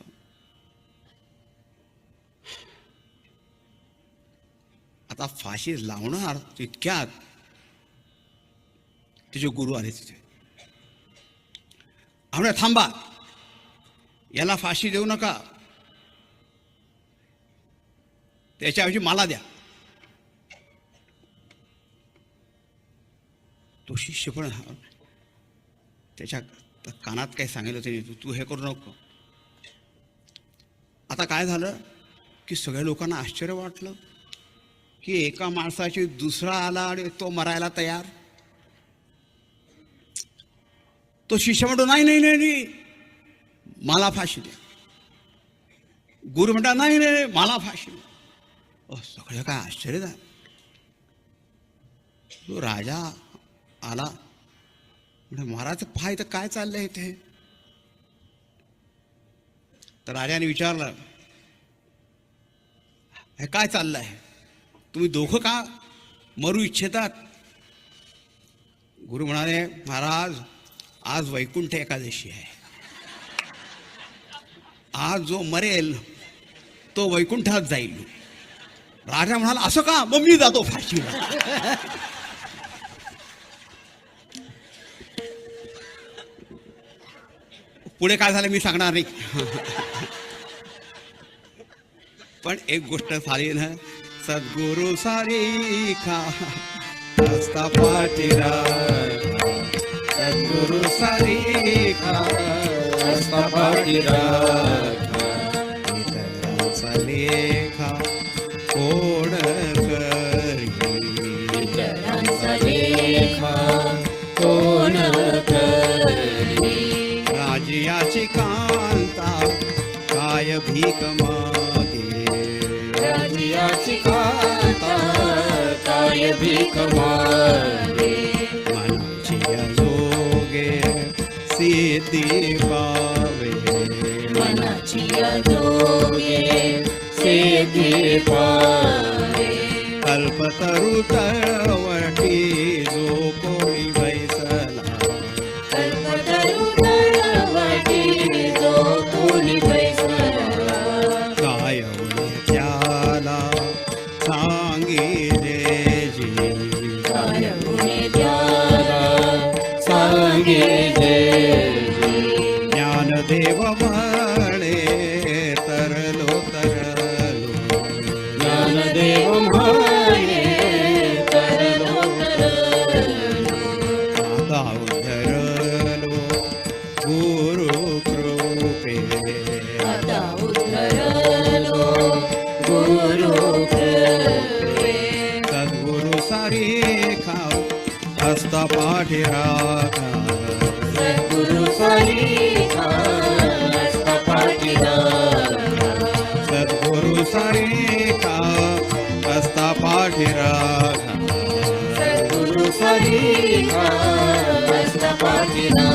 Speaker 3: आता फाशी लावणार तितक्यात तिचे गुरु आले तिथे. आम्ही थांबा, याला फाशी देऊ नका, त्याच्याऐवजी मला द्या. तो शिष्य पण त्याच्या कानात काही सांगितलं त्याने, तू हे करू नको. आता काय झालं की सगळ्या लोकांना आश्चर्य वाटलं की एका माणसाची दुसरा आला आणि तो मरायला तयार. तो शिष्य म्हणतो नाही नाही नाही नाही, मला फाशी द्या. गुरु म्हणता नाही नाही मला फाशी द्या. सगळं काय आश्चर्य झालं. तो राजा आला म्हणजे महाराज पाय तर काय चाललंय इथे. तर राजाने विचारलं हे काय चाललंय, तुम्ही दोघं का मरू इच्छितात. गुरु म्हणाले महाराज आज वैकुंठ एकादशी आहे, आज जो मरेल तो वैकुंठात जाईल. राजा म्हणाला असं का, मग मी जातो फाशीला. पुढे काय झालं मी सांगणार नाही. पण एक गोष्ट झाली ना, सद्गुरु सारिखा असता पाठीरा, सद्गुरु सारिखा असता पाठीरा, इतरांचा लेखा कोण करी, इतरांचा लेखा कोण करी. राजियाची कांता काय भीक मागे, राजियाची कांता काय भीक मागे. मनाची जोगे सिद्धी पावे, मनाची
Speaker 2: वाचिया जोगे सिद्धी पावे
Speaker 3: कल्पतरू तळवटी जो कोणी बैसला
Speaker 2: कल्पतरू तळवटी जो कोणी बैसला
Speaker 3: गायवणे त्याला सांगिले जी
Speaker 2: गायमुने त्याला सांगिले
Speaker 3: ज्ञानदेव म्हणे तरलो तरलो
Speaker 2: ज्ञानदेव म्हणे तरलो तरलो
Speaker 3: आता उद्धरलो गुरु कृपे
Speaker 2: आता उद्धरलो गुरु कृपे
Speaker 3: सद्गुरु सारी खाव हस्त पाठी राखा
Speaker 2: सद्गुरु सारीखा हस्त पाठीला
Speaker 3: सद्गुरु सारी खाव हस्त पाठी राखा
Speaker 2: सद्गुरु सारीखा हस्त पाठीला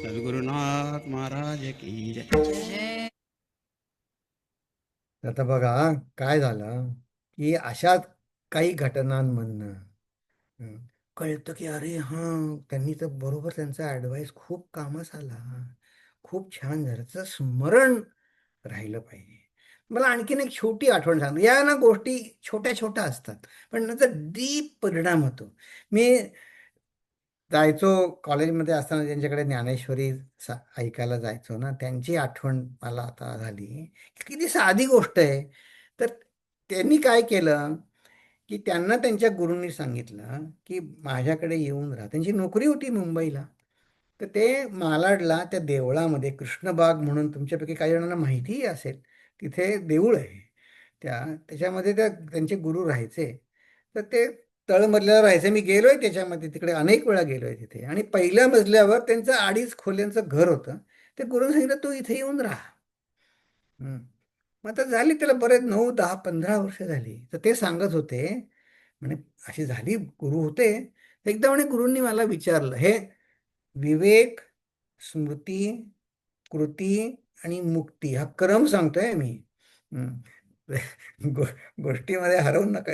Speaker 3: सद्गुरुनाथ महाराज की जय.
Speaker 1: आता बघा काय झालं की अशाच काही घटनांमधनं हं, कळतं की अरे हां त्यांनी तर बरोबर त्यांचा ॲडवाईस खूप कामास आला, खूप छान झालं, त्याचं स्मरण राहिलं पाहिजे. मला आणखीन एक छोटी आठवण सांगतो. या ना गोष्टी छोट्या छोट्या असतात पण त्याचा डीप परिणाम होतो. मी जायचो कॉलेजमध्ये असताना ज्यांच्याकडे ज्ञानेश्वरी ऐकायला जायचो ना, त्यांची आठवण मला आता झाली. किती साधी गोष्ट आहे. तर त्यांनी काय केलं की त्यांना त्यांच्या गुरूंनी सांगितलं की माझ्याकडे येऊन राहा. त्यांची नोकरी होती मुंबईला. तर ते मालाडला त्या देवळामध्ये कृष्णबाग म्हणून तुमच्यापैकी काही जणांना माहितीही असेल, तिथे देऊळ आहे. त्याच्यामध्ये त्यांचे गुरु राहायचे. तर ते तळमजल्यावर राहायचे. मी गेलोय त्याच्यामध्ये, तिकडे अनेक वेळा गेलोय तिथे. आणि पहिल्या मजल्यावर त्यांचं 2.5 खोल्यांचं घर होतं. ते गुरुने सांगितलं तू इथे येऊन राहा. हं. मग आता झाली त्याला बरेच 9, 10, 15 वर्ष झाली. तर ते सांगत होते म्हणे अशी झाली गुरु होते. एकदा म्हणे गुरूंनी मला विचारलं, हे विवेक, स्मृती, कृती आणि मुक्ती हा क्रम सांगतोय मी. हं. गो गोष्टीमध्ये हरवून नका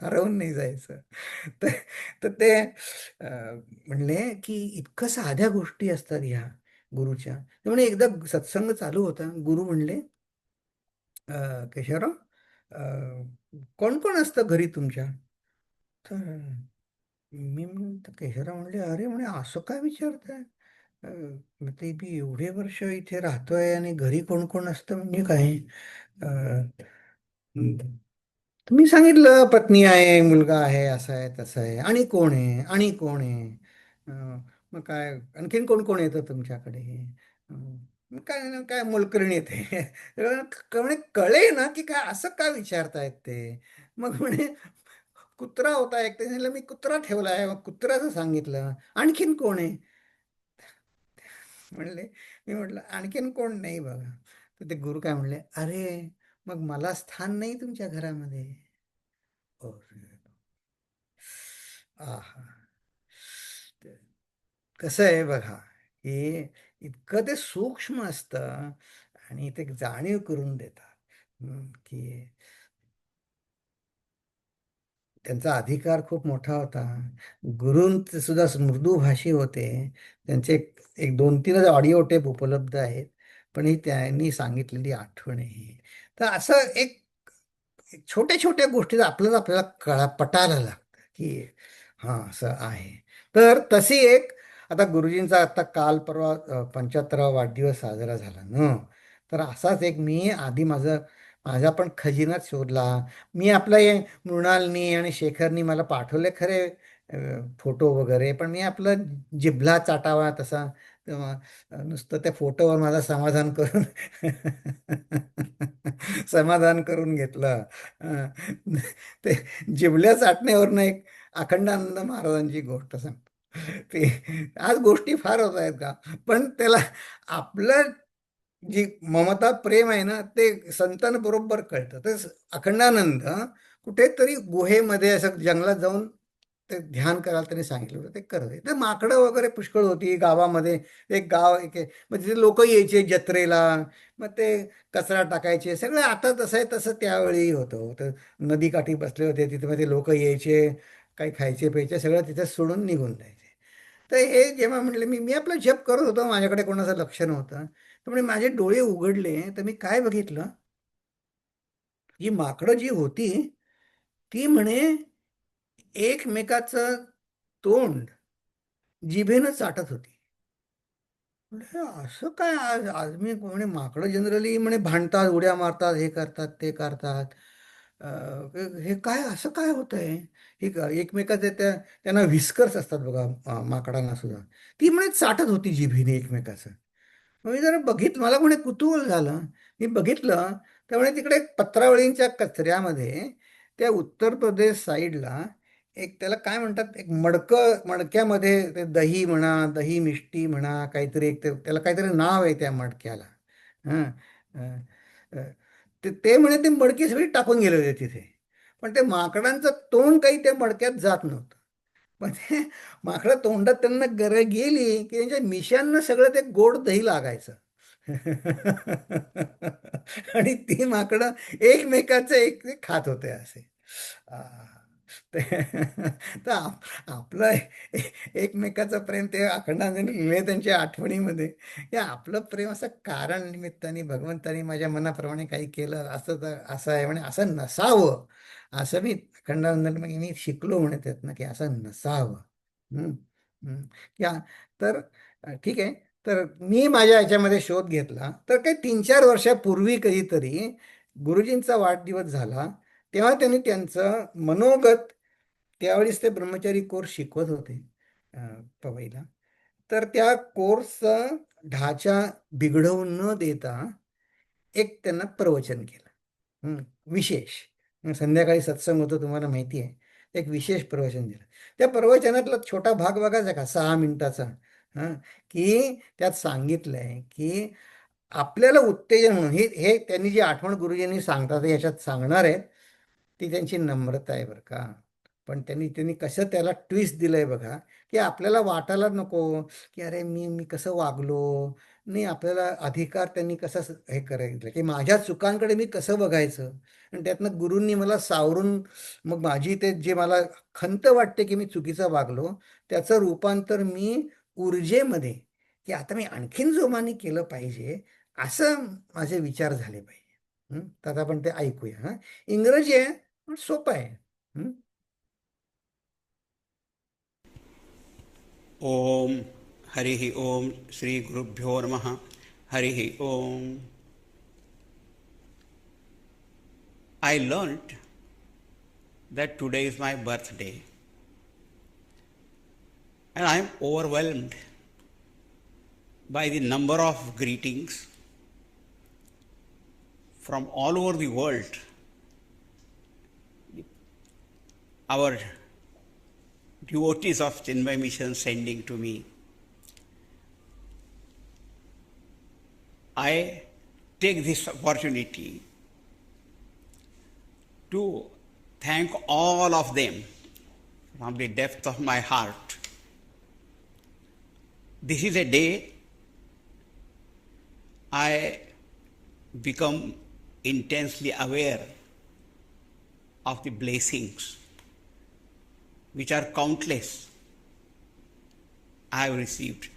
Speaker 1: हरवून नाही जायचं. तर तर ते म्हणले की इतकं साध्या गोष्टी असतात ह्या गुरुच्या. तर म्हणे एकदा सत्संग चालू होता. गुरु म्हणले केशवराव कोण कोण असतं घरी तुमच्या? तर तर केशवराव म्हणले अरे म्हणे असं काय विचारताय? ते मी एवढे वर्ष इथे राहतोय आणि घरी कोण कोण असतं म्हणजे काय? तुम्ही सांगितलं पत्नी आहे, मुलगा आहे, असं आहे, तसं आहे, आणि कोण आहे, आणि कोण आहे? मग काय आणखीन कोण कोण येतं तुमच्याकडे? मग काय काय मोलकरीण येते. म्हणे कळे ना की काय असं का विचारतायत ते. मग म्हणे कुत्रा होता एक, ते सांगितलं मी कुत्रा ठेवला आहे, मग कुत्र्याचं सांगितलं. आणखीन कोण आहे म्हणले. मी म्हटलं आणखीन कोण नाही बघा. तर ते गुरु काय म्हणले, अरे मग मला स्थान नाही तुमच्या घरामध्ये? अरे, आहा. ते कसं आहे बघा की इतकं ते सूक्ष्म असतं आणि ते जाणीव करून देतात की त्यांचा अधिकार खूप मोठा होता. गुरूंचे सुद्धा मृदुभाषी होते. त्यांचे एक 2-3 ऑडिओ टेप उपलब्ध आहेत. पण ही त्यांनी सांगितलेली आठवण आहे ही. तर असं एक छोट्या छोट्या गोष्टी आपल्याला पटायला लागतं की हां असं आहे. तर तशी एक आता गुरुजींचा आता काल परवा 75वा वाढदिवस साजरा झाला ना. तर असाच एक मी आधी माझा पण खजिनाच शोधला. मी आपलं हे मृणालनी आणि शेखरनी मला पाठवले खरे फोटो वगैरे, पण मी आपलं जिभला चाटावा तसा तेव्हा नुसतं त्या फोटोवर माझा समाधान करून समाधान करून घेतलं. अं, ते जिभल्या चाटण्यावरनं एक अखंडानंद महाराजांची गोष्ट सांगतो. ते आज गोष्टी फार होत आहेत का, पण त्याला आपलं जी ममता प्रेम आहे ना ते संतांबरोबर कळतं. तर अखंडानंद कुठेतरी गुहेमध्ये असं जंगलात जाऊन ते ध्यान करायला त्यांनी सांगितलं होतं, ते करत होते. तर माकडं वगैरे पुष्कळ होती गावामध्ये. एक गाव मग तिथे लोक यायचे जत्रेला, मग ते कचरा टाकायचे सगळं. आता तसं आहे तसं त्यावेळी होतं. तर नदीकाठी बसले होते तिथे, मध्ये लोक यायचे, काही खायचे प्यायचे सगळं तिथे सोडून निघून जायचे. तर हे जेव्हा म्हटलं, मी मी आपला जप करत होतो, माझ्याकडे कोणाचं लक्ष नव्हतं. तर म्हणजे माझे डोळे उघडले, तर मी काय बघितलं, ही माकडं जी होती ती म्हणे एकमेकाचं तोंड जिभेनं चाटत होती. म्हटलं, असं काय? आज आज मी म्हणे माकडं जनरली म्हणे भांडतात, उड्या मारतात, हे करतात, ते करतात. हे काय असं काय होतंय? एकमेकाचे त्यांना व्हिस्कर्स असतात बघा, माकडांना सुद्धा. ती म्हणे चाटत होती जिभेने एकमेकाचं. मग मी जरा बघितलं, मला म्हणे कुतूहल झालं. मी बघितलं, त्यामुळे तिकडे पत्रावळींच्या कचऱ्यामध्ये त्या उत्तर प्रदेश साईडला एक, त्याला काय म्हणतात, एक मडक्यामध्ये ते दही म्हणा, दही मिष्टी म्हणा, काहीतरी एक त्याला काहीतरी नाव आहे त्या मडक्याला. हां. अं, अं, ते ते म्हणे ते मडकी सगळी टाकून गेले होते तिथे. पण ते माकडांचं तोंड काही त्या मडक्यात जात नव्हतं. पण ते माकडं तोंडात त्यांना गेली की त्यांच्या मिशांना सगळं ते गोड दही लागायचं. आणि ती माकडं एकमेकाचं एक ते खात होते असे. आ, तर आपलं एकमेकाचं प्रेम ते अखंडानंद लिहिले त्यांच्या आठवणीमध्ये. हे आपलं प्रेम असं कारण निमित्ताने भगवंतानी माझ्या मनाप्रमाणे काही केलं असं, तर असं आहे म्हणे, असं नसावं. असं मी अखंडानंद मी शिकलो म्हणे त्यातनं, की असं नसावं. हम्म, हम्म. या तर ठीक आहे. तर मी माझ्या ह्याच्यामध्ये शोध घेतला, तर काही 3-4 वर्षापूर्वी कधीतरी गुरुजींचा वाढदिवस झाला. तेव्हा त्यांनी त्यांचं मनोगत, त्यावेळेस ते ब्रह्मचारी कोर्स शिकवत होते पवईला. तर त्या कोर्सचा ढाचा बिघडवून न देता एक त्यांना प्रवचन केलं. विशेष. संध्याकाळी सत्संग होतो तुम्हाला माहिती आहे. एक विशेष प्रवचन दिलं. त्या प्रवचनातला छोटा भाग बघायचा का, 6 मिनिटाचा. हां. की त्यात सांगितलंय की आपल्याला उत्तेजन म्हणून, हे हे त्यांनी जी आठवण गुरुजींनी सांगतात याच्यात सांगणार आहेत, ती त्यांची नम्रता आहे बरं का. पण त्यांनी त्यांनी कसं त्याला ट्विस्ट दिलंय बघा, की आपल्याला वाटायला नको की अरे मी मी कसं वागलो. नाही, आपल्याला अधिकार त्यांनी कसं हे करायचं, की माझ्या चुकांकडे मी कसं बघायचं. आणि त्यातनं गुरूंनी मला सावरून, मग माझी ते जे मला खंत वाटते की मी चुकीचं वागलो, त्याचं रूपांतर मी ऊर्जेमध्ये, की आता मी आणखीन जोमाने केलं पाहिजे, असं माझे विचार झाले पाहिजे. तर आता आपण ते ऐकूया. इंग्रजी आहे पण सोपं आहे. हं?
Speaker 3: ओम हरि ओम श्री गुरुभ्यो नमः. हरि ओम. I learnt that today is my birthday and I am overwhelmed by the number of greetings from all over the world. Our devotees of Chinmay Mission sending to me. I take this opportunity to thank all of them from the depth of my heart. This is a day I become intensely aware of the blessings, which are countless, I have received.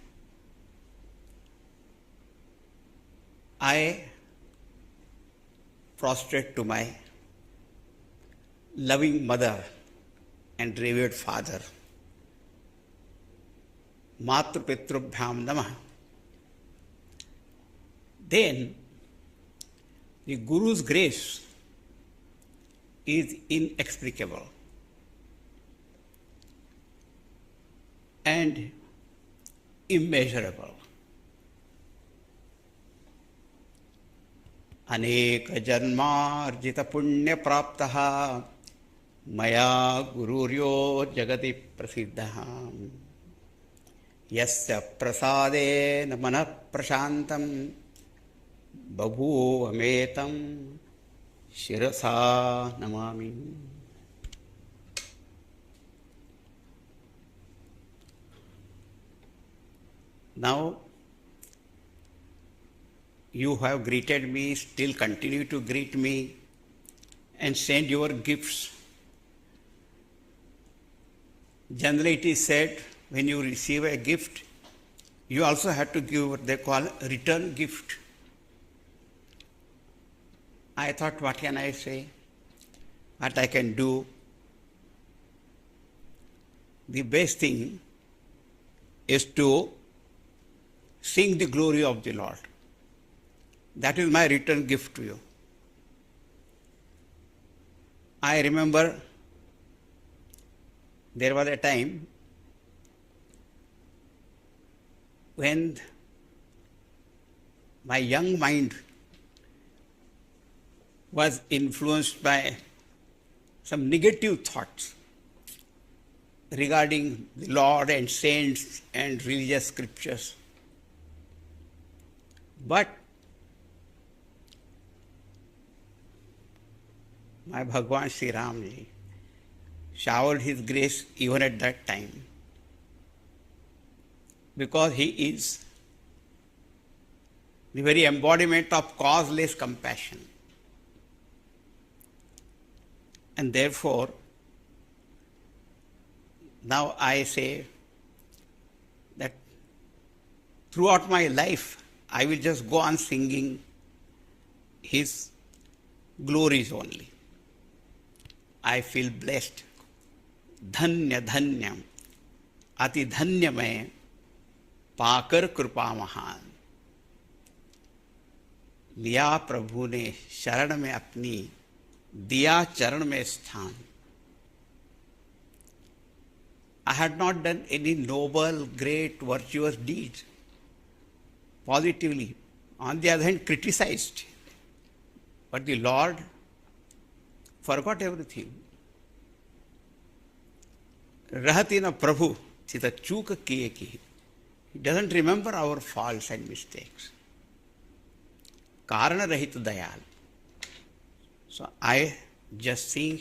Speaker 3: I prostrate to my loving mother and revered father. Matru Pitrubhyam Namah. Then the Guru's grace is inexplicable and immeasurable. अनेक जन्मार्जित पुण्य प्राप्तः मया गुरुर्यो जगति प्रसिद्धः. यस्य प्रसादेन मनः प्रशान्तं बभूवमेतं शिरसा नमामि. Now, you have greeted me, still continue to greet me, and send your gifts. Generally, it is said when you receive a gift, you also have to give what they call return gift. I thought, what can I say? What I can do? The best thing is to sing the glory of the Lord. That is my return gift to you. I remember there was a time when my young mind was influenced by some negative thoughts regarding the Lord and saints and religious scriptures. But my Bhagwan Sri Ramji showered his grace even at that time, because he is the very embodiment of causeless compassion. And therefore, now I say that throughout my life, I will just go on singing his glories only. I feel blessed. धन्य धन्य अति धन्य मैं पाकर कृपा महान, लिया प्रभु ने शरण में अपनी, दिया चरण में स्थान. I had not done any noble, great, virtuous deeds, positively. On the other hand, criticized. But the Lord forgot everything. रहती न प्रभु चित चूक किए की. He doesn't remember our faults and mistakes. कारण रहित Dayal. So I just sing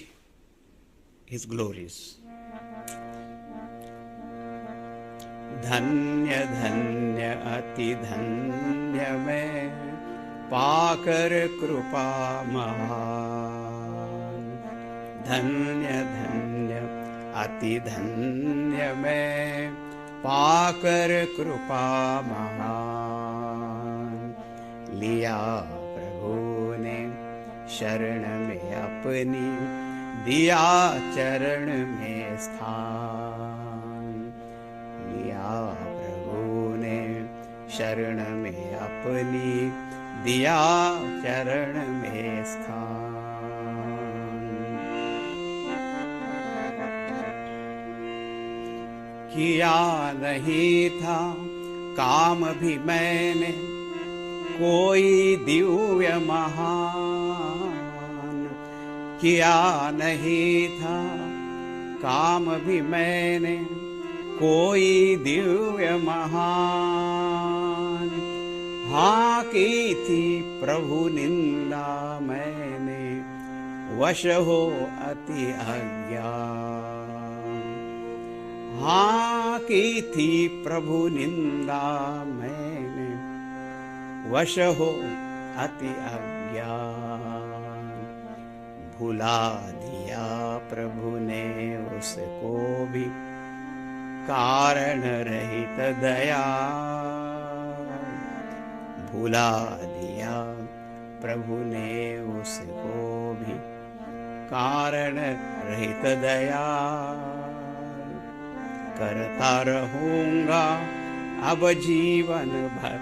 Speaker 3: his glories. धन्य धन्य अति धन्य मैं पाकर कृपा महान. धन्य धन्य अति धन्य मैं पाकर कृपा महान. लिया प्रभु ने शरण में अपनी, दिया चरण में स्थान. लिया प्रभु ने शरण में अपनी, दिया चरण में स्थान. किया नहीं था काम भी मैंने कोई दिव्य महान. किया नहीं था काम भी मैंने कोई दिव्य महान. हाँ की थी प्रभु निंदा मैंने, वश हो अति अज्ञान. हाँ की थी प्रभु निंदा मैंने, वश हो अति अज्ञान. भुला दिया प्रभु ने उसको भी, कारण रहित दया. भुला दिया प्रभु ने उसको भी, कारण रहित दया. करता रहूंगा अब जीवन भर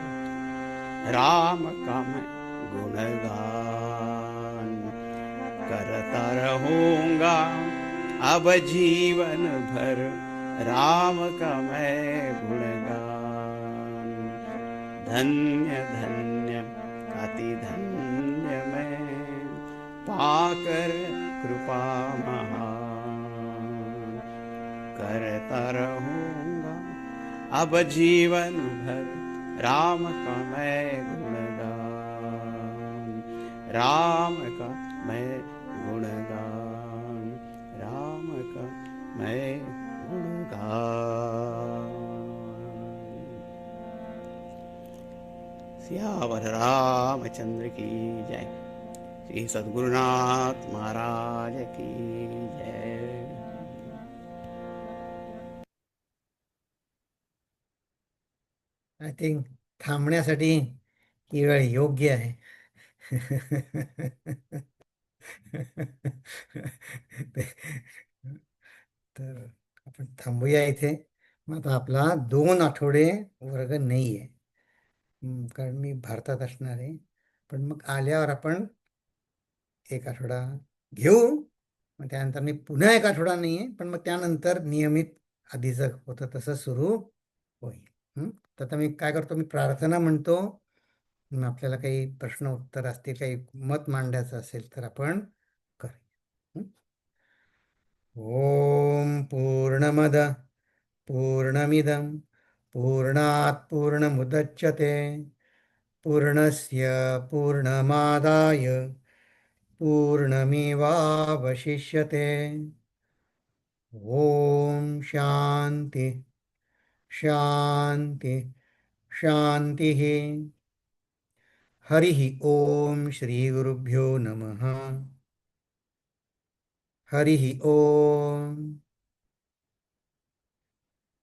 Speaker 3: राम का मैं गुणगान. करता रहूंगा अब जीवन भर राम का मैं गुणगान. धन्य धन्य अति धन्य मैं पाकर कृपा महान. करता रहूंगा अब जीवन भर राम का मैं गुणगान. राम का मैं गुणगान. राम का मैं गुणगान. सियावर रामचंद्र की जय. श्री सद्गुरुनाथ महाराज की जय.
Speaker 1: आय थिंक थांबण्यासाठी ही वेळ योग्य आहे. तर आपण थांबूया इथे. मग आता आपला 2 आठवडे वर्ग नाही आहे, कारण मी भारतात असणार आहे. पण मग आल्यावर आपण 1 आठवडा घेऊ. मग त्यानंतर मी पुन्हा 1 आठवडा नाही आहे, पण मग त्यानंतर नियमित आधीचं होतं तसं सुरू होईल. तर आता मी काय करतो, मी प्रार्थना म्हणतो. मग आपल्याला काही प्रश्न उत्तर असतील, काही मत मांडायचं असेल तर आपण करूया. ओम पूर्णमद पूर्णमिदं पूर्णात् पूर्णमुदच्यते पूर्णस्य पूर्णमादाय पूर्णमेवावशिष्यते. ओम शांती शांती शांतिः. हरिः ओम श्री गुरुभ्यो नमः. हरिः ओम.